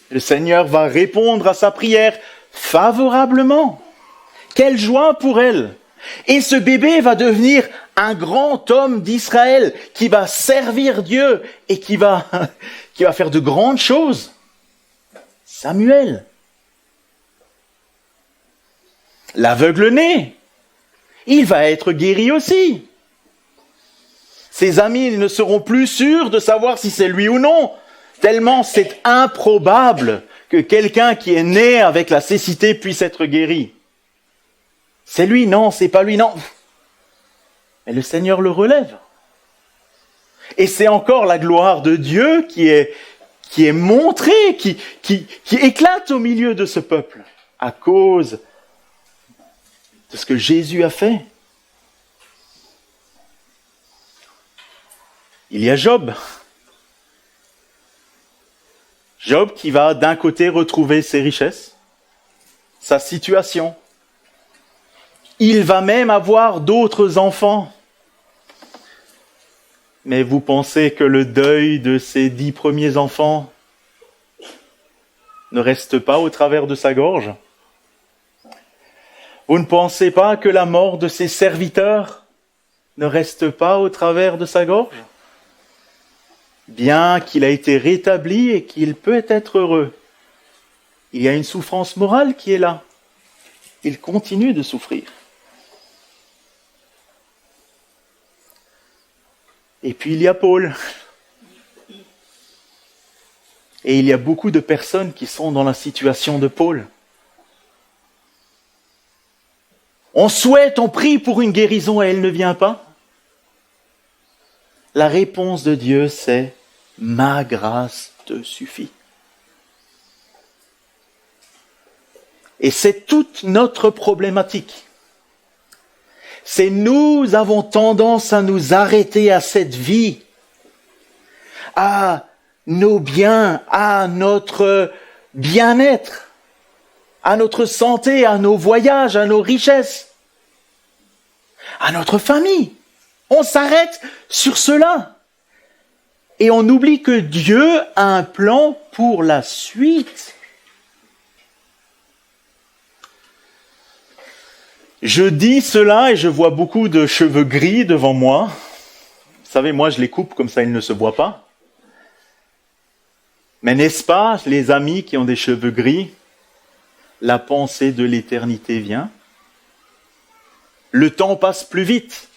Le Seigneur va répondre à sa prière favorablement. Quelle joie pour elle! Et ce bébé va devenir un grand homme d'Israël qui va servir Dieu et qui va faire de grandes choses. Samuel. L'aveugle-né, il va être guéri aussi. Ses amis ne seront plus sûrs de savoir si c'est lui ou non, tellement c'est improbable que quelqu'un qui est né avec la cécité puisse être guéri. C'est lui, non, c'est pas lui, non. Mais le Seigneur le relève. Et c'est encore la gloire de Dieu qui est montrée, qui éclate au milieu de ce peuple, à cause de ce que Jésus a fait. Il y a Job. Job qui va d'un côté retrouver ses richesses, sa situation. Il va même avoir d'autres enfants. Mais vous pensez que le deuil de ses 10 premiers enfants ne reste pas au travers de sa gorge? Vous ne pensez pas que la mort de ses serviteurs ne reste pas au travers de sa gorge? Bien qu'il a été rétabli et qu'il peut être heureux, il y a une souffrance morale qui est là. Il continue de souffrir. Et puis il y a Paul. Et il y a beaucoup de personnes qui sont dans la situation de Paul. On souhaite, on prie pour une guérison et elle ne vient pas. La réponse de Dieu, c'est « Ma grâce te suffit ». Et c'est toute notre problématique. C'est nous avons tendance à nous arrêter à cette vie, à nos biens, à notre bien-être, à notre santé, à nos voyages, à nos richesses, à notre famille. On s'arrête sur cela. Et on oublie que Dieu a un plan pour la suite. Je dis cela et je vois beaucoup de cheveux gris devant moi. Vous savez, moi, je les coupe comme ça, ils ne se voient pas. Mais n'est-ce pas, les amis qui ont des cheveux gris, la pensée de l'éternité vient. Le temps passe plus vite.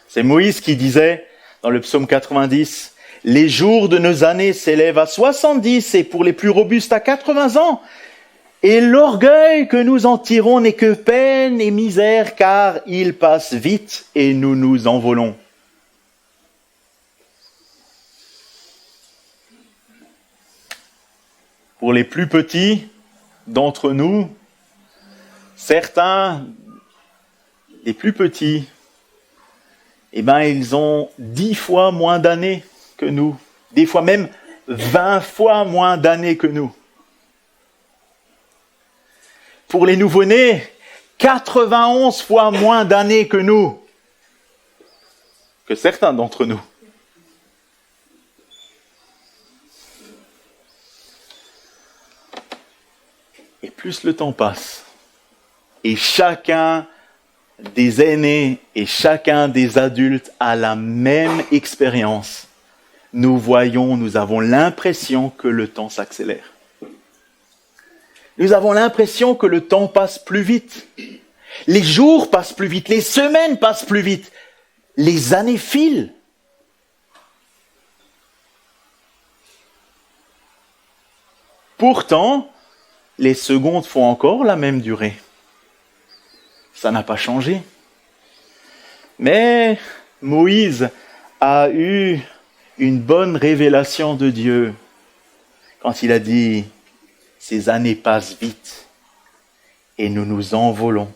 C'est Moïse qui disait dans le psaume 90, « Les jours de nos années s'élèvent à 70 et pour les plus robustes à 80 ans. Et l'orgueil que nous en tirons n'est que peine et misère, car il passe vite et nous nous envolons. » Pour les plus petits d'entre nous, certains, les plus petits, ils ont 10 fois moins d'années que nous, des fois même 20 fois moins d'années que nous. Pour les nouveau-nés, 91 fois moins d'années que nous, que certains d'entre nous. Et plus le temps passe, et chacun des aînés et chacun des adultes a la même expérience. Nous avons l'impression que le temps s'accélère. Nous avons l'impression que le temps passe plus vite. Les jours passent plus vite, les semaines passent plus vite, les années filent. Pourtant, les secondes font encore la même durée. Ça n'a pas changé. Mais Moïse a eu une bonne révélation de Dieu quand il a dit « Ces années passent vite et nous nous envolons ».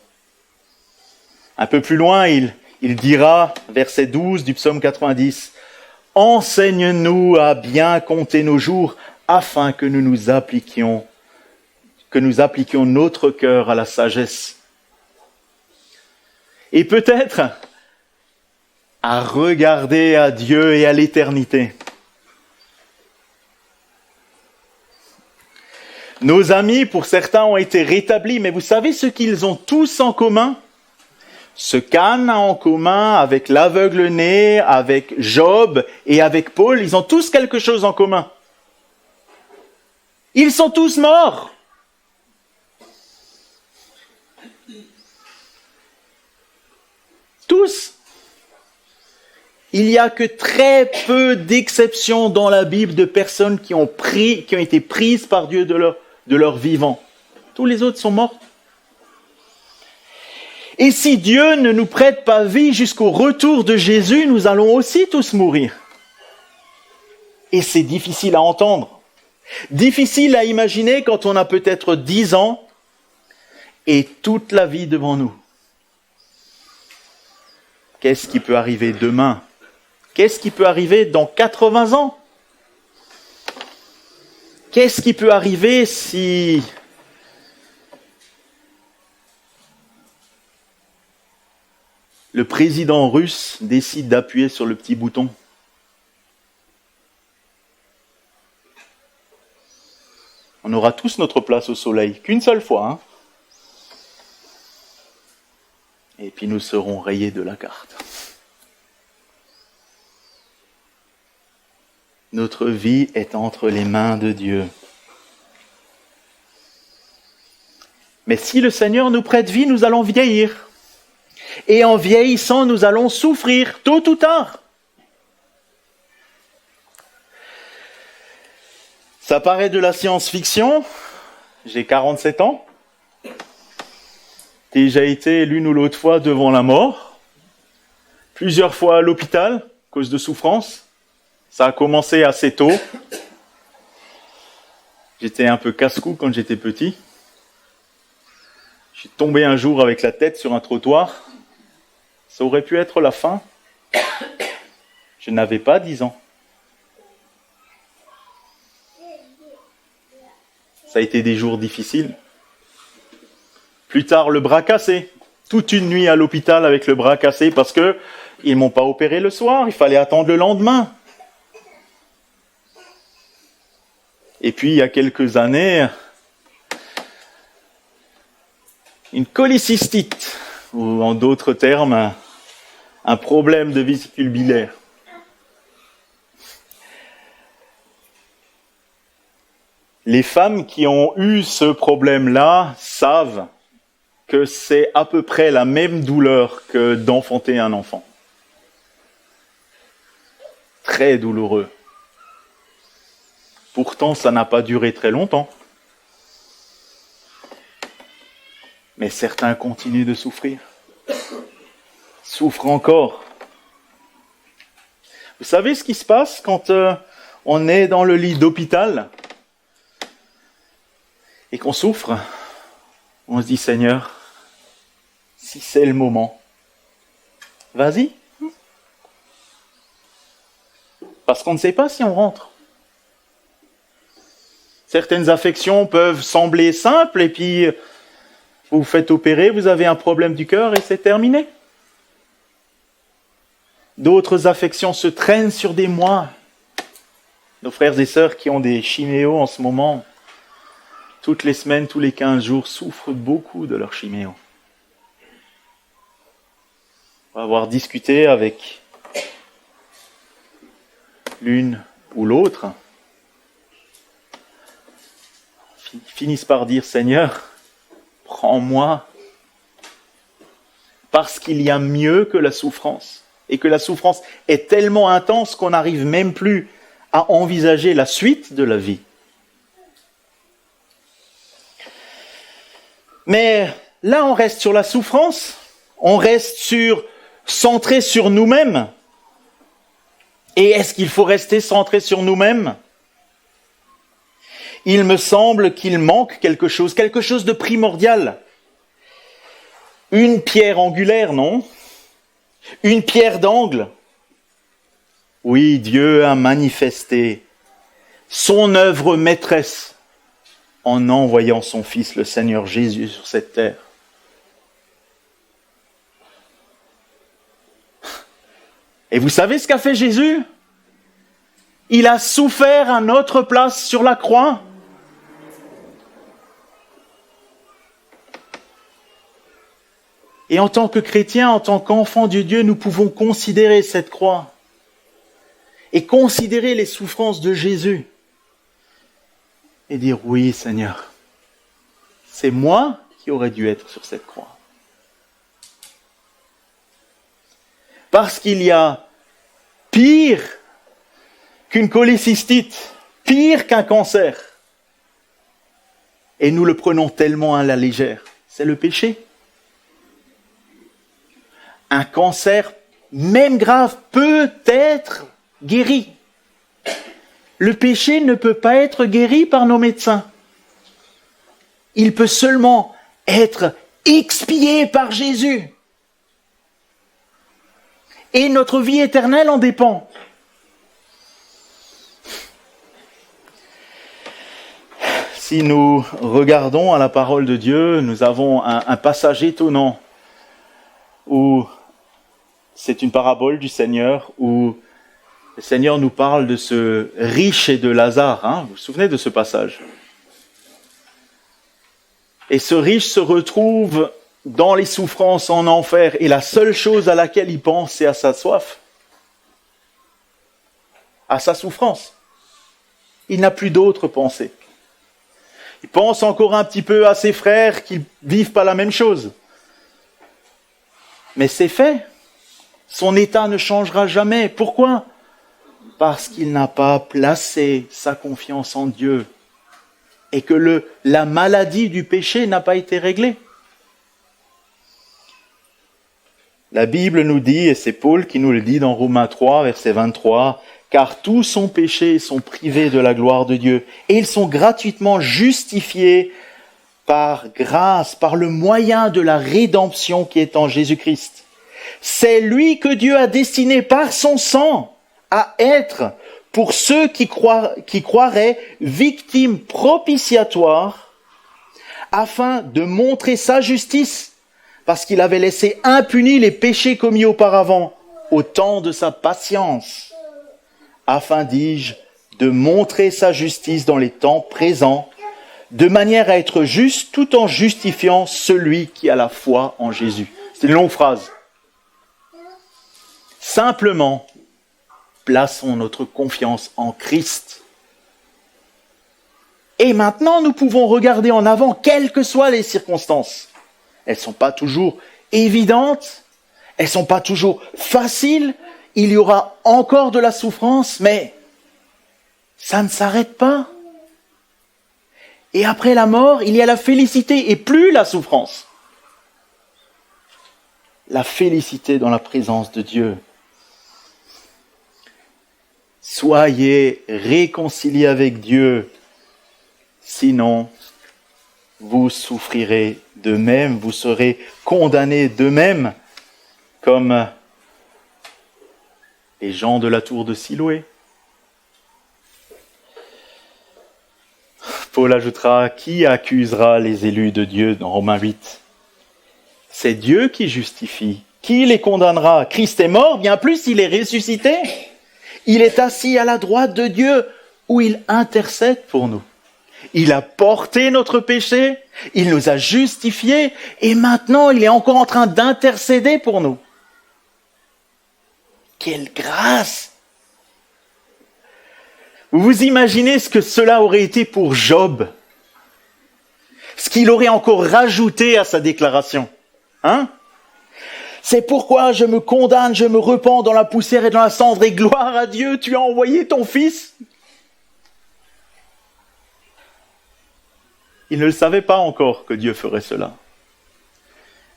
Un peu plus loin, il dira, verset 12 du psaume 90, « Enseigne-nous à bien compter nos jours afin que nous appliquions notre cœur à la sagesse. » Et peut-être à regarder à Dieu et à l'éternité. Nos amis, pour certains, ont été rétablis, mais vous savez ce qu'ils ont tous en commun ? Ce qu'Anne a en commun avec l'aveugle-né, avec Job et avec Paul, ils ont tous quelque chose en commun. Ils sont tous morts. Tous. Il n'y a que très peu d'exceptions dans la Bible de personnes qui ont été prises par Dieu de leur vivant. Tous les autres sont morts. Et si Dieu ne nous prête pas vie jusqu'au retour de Jésus, nous allons aussi tous mourir. Et c'est difficile à entendre. Difficile à imaginer quand on a peut-être 10 ans et toute la vie devant nous. Qu'est-ce qui peut arriver demain ? Qu'est-ce qui peut arriver dans 80 ans ? Qu'est-ce qui peut arriver si le président russe décide d'appuyer sur le petit bouton ? On aura tous notre place au soleil, qu'une seule fois, hein ? Et puis nous serons rayés de la carte. Notre vie est entre les mains de Dieu. Mais si le Seigneur nous prête vie, nous allons vieillir. Et en vieillissant, nous allons souffrir, tôt ou tard. Ça paraît de la science-fiction. J'ai 47 ans. Déjà été l'une ou l'autre fois devant la mort, plusieurs fois à l'hôpital à cause de souffrance. Ça a commencé assez tôt. J'étais un peu casse-cou quand j'étais petit. Je suis tombé un jour avec la tête sur un trottoir. Ça aurait pu être la fin. Je n'avais pas 10 ans. Ça a été des jours difficiles. Plus tard, le bras cassé. Toute une nuit à l'hôpital avec le bras cassé parce qu'ils ne m'ont pas opéré le soir. Il fallait attendre le lendemain. Et puis, il y a quelques années, une cholécystite, ou en d'autres termes, un problème de vésicule biliaire. Les femmes qui ont eu ce problème-là savent que c'est à peu près la même douleur que d'enfanter un enfant. Très douloureux. Pourtant, ça n'a pas duré très longtemps. Mais certains continuent de souffrir. Souffrent encore. Vous savez ce qui se passe quand on est dans le lit d'hôpital et qu'on souffre? On se dit, Seigneur, si c'est le moment, vas-y. Parce qu'on ne sait pas si on rentre. Certaines affections peuvent sembler simples et puis vous vous faites opérer, vous avez un problème du cœur et c'est terminé. D'autres affections se traînent sur des mois. Nos frères et sœurs qui ont des chiméos en ce moment, toutes les semaines, tous les 15 jours, souffrent beaucoup de leur chiméo. On va avoir discuté avec l'une ou l'autre. Finissent par dire, Seigneur, prends-moi, parce qu'il y a mieux que la souffrance, et que la souffrance est tellement intense qu'on n'arrive même plus à envisager la suite de la vie. Mais là, on reste sur la souffrance, on reste centré sur nous-mêmes. Et est-ce qu'il faut rester centré sur nous-mêmes ? Il me semble qu'il manque quelque chose de primordial. Une pierre angulaire, non ? Une pierre d'angle. Oui, Dieu a manifesté son œuvre maîtresse en envoyant son Fils, le Seigneur Jésus, sur cette terre. Et vous savez ce qu'a fait Jésus ? Il a souffert à notre place sur la croix. Et en tant que chrétiens, en tant qu'enfants de Dieu, nous pouvons considérer cette croix et considérer les souffrances de Jésus et dire, oui Seigneur, c'est moi qui aurais dû être sur cette croix. Parce qu'il y a pire qu'une cholécystite, pire qu'un cancer. Et nous le prenons tellement à la légère. C'est le péché. Un cancer, même grave, peut être guéri. Le péché ne peut pas être guéri par nos médecins. Il peut seulement être expié par Jésus. Et notre vie éternelle en dépend. Si nous regardons à la parole de Dieu, nous avons un passage étonnant où c'est une parabole du Seigneur, où le Seigneur nous parle de ce riche et de Lazare. Vous vous souvenez de ce passage ? Et ce riche se retrouve dans les souffrances en enfer, et la seule chose à laquelle il pense, c'est à sa soif, à sa souffrance. Il n'a plus d'autre pensée. Il pense encore un petit peu à ses frères qui ne vivent pas la même chose. Mais c'est fait. Son état ne changera jamais. Pourquoi ? Parce qu'il n'a pas placé sa confiance en Dieu et que la maladie du péché n'a pas été réglée. La Bible nous dit, et c'est Paul qui nous le dit dans Romains 3, verset 23, « Car tous sont péchés et sont privés de la gloire de Dieu, et ils sont gratuitement justifiés par grâce, par le moyen de la rédemption qui est en Jésus-Christ. C'est lui que Dieu a destiné par son sang à être, pour ceux qui croiraient, victime propitiatoire, afin de montrer sa justice, parce qu'il avait laissé impunis les péchés commis auparavant, au temps de sa patience, afin, dis-je, de montrer sa justice dans les temps présents, de manière à être juste tout en justifiant celui qui a la foi en Jésus. C'est une longue phrase. Simplement, plaçons notre confiance en Christ. Et maintenant, nous pouvons regarder en avant, quelles que soient les circonstances. Elles ne sont pas toujours évidentes, elles ne sont pas toujours faciles, il y aura encore de la souffrance, mais ça ne s'arrête pas. Et après la mort, il y a la félicité et plus la souffrance. La félicité dans la présence de Dieu. Soyez réconciliés avec Dieu, sinon vous souffrirez de même, vous serez condamnés de même, comme les gens de la tour de Siloé. Paul ajoutera, qui accusera les élus de Dieu dans Romains 8 ? C'est Dieu qui justifie. Qui les condamnera ? Christ est mort, bien plus, il est ressuscité. Il est assis à la droite de Dieu, où il intercède pour nous. Il a porté notre péché, il nous a justifiés, et maintenant il est encore en train d'intercéder pour nous. Quelle grâce! Vous vous imaginez ce que cela aurait été pour Job? Ce qu'il aurait encore rajouté à sa déclaration. Hein? C'est pourquoi je me condamne, je me repens dans la poussière et dans la cendre, et gloire à Dieu, tu as envoyé ton Fils. Il ne le savait pas encore que Dieu ferait cela.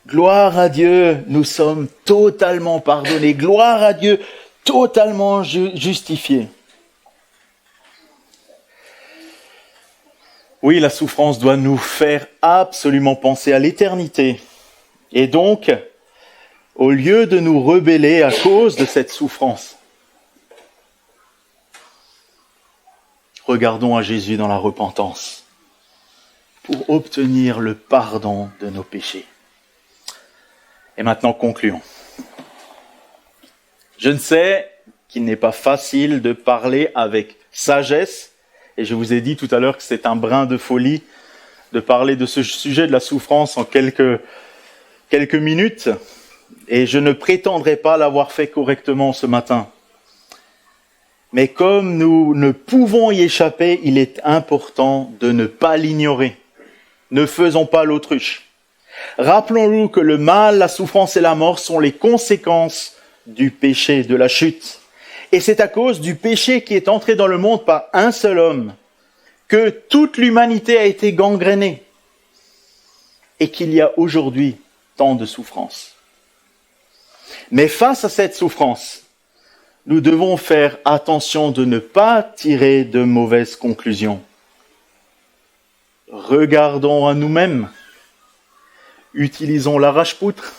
Gloire à Dieu, nous sommes totalement pardonnés. Gloire à Dieu, totalement justifiés. Oui, la souffrance doit nous faire absolument penser à l'éternité. Et donc, au lieu de nous rebeller à cause de cette souffrance, regardons à Jésus dans la repentance pour obtenir le pardon de nos péchés. Et maintenant, concluons. Je ne sais qu'il n'est pas facile de parler avec sagesse, et je vous ai dit tout à l'heure que c'est un brin de folie de parler de ce sujet de la souffrance en quelques minutes, et je ne prétendrai pas l'avoir fait correctement ce matin. Mais comme nous ne pouvons y échapper, il est important de ne pas l'ignorer. Ne faisons pas l'autruche. Rappelons-nous que le mal, la souffrance et la mort sont les conséquences du péché, de la chute. Et c'est à cause du péché qui est entré dans le monde par un seul homme que toute l'humanité a été gangrénée et qu'il y a aujourd'hui tant de souffrance. Mais face à cette souffrance, nous devons faire attention de ne pas tirer de mauvaises conclusions. Regardons à nous-mêmes. Utilisons l'arrache-poutre.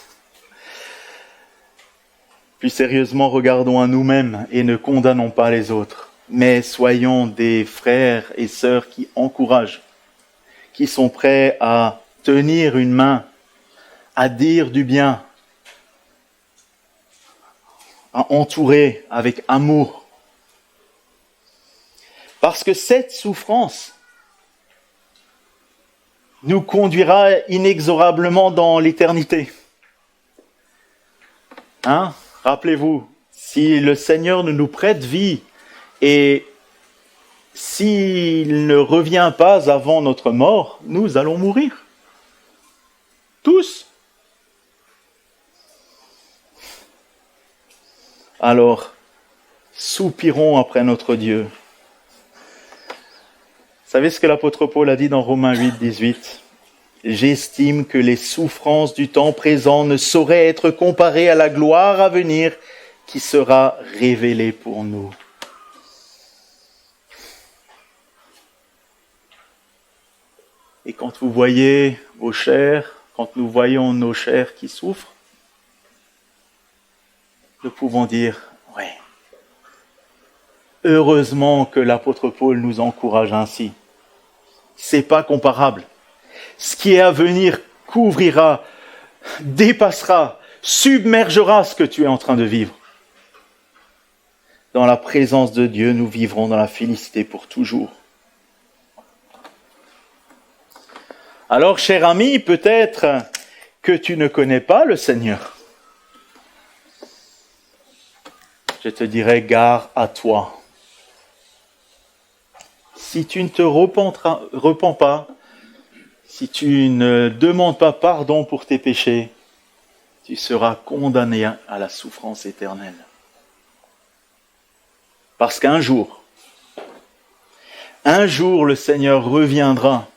Plus sérieusement, regardons à nous-mêmes et ne condamnons pas les autres. Mais soyons des frères et sœurs qui encouragent, qui sont prêts à tenir une main, à dire du bien, à entourer avec amour. Parce que cette souffrance nous conduira inexorablement dans l'éternité. Hein? Rappelez-vous, si le Seigneur ne nous prête vie et s'il ne revient pas avant notre mort, nous allons mourir. Tous. Alors, soupirons après notre Dieu. Vous savez ce que l'apôtre Paul a dit dans Romains 8, 18 ? J'estime que les souffrances du temps présent ne sauraient être comparées à la gloire à venir qui sera révélée pour nous. Et quand vous voyez vos chairs, quand nous voyons nos chairs qui souffrent, nous pouvons dire, oui, heureusement que l'apôtre Paul nous encourage ainsi. C'est pas comparable. Ce qui est à venir couvrira, dépassera, submergera ce que tu es en train de vivre. dans la présence de Dieu, nous vivrons dans la félicité pour toujours. Alors, cher ami, peut-être que tu ne connais pas le Seigneur. Je te dirais, gare à toi. Si tu ne te repens pas, si tu ne demandes pas pardon pour tes péchés, tu seras condamné à la souffrance éternelle. Parce qu'un jour, le Seigneur reviendra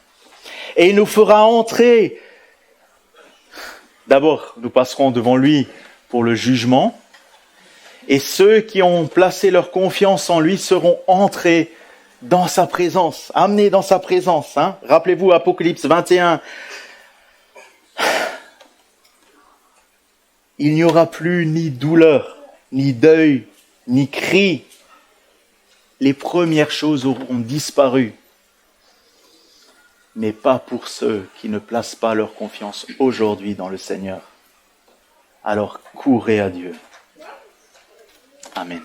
et il nous fera entrer. D'abord, nous passerons devant lui pour le jugement et ceux qui ont placé leur confiance en lui seront entrés dans sa présence, amenés dans sa présence. Rappelez-vous Apocalypse 21. Il n'y aura plus ni douleur, ni deuil, ni cri. Les premières choses auront disparu. Mais pas pour ceux qui ne placent pas leur confiance aujourd'hui dans le Seigneur. Alors courez à Dieu. Amen.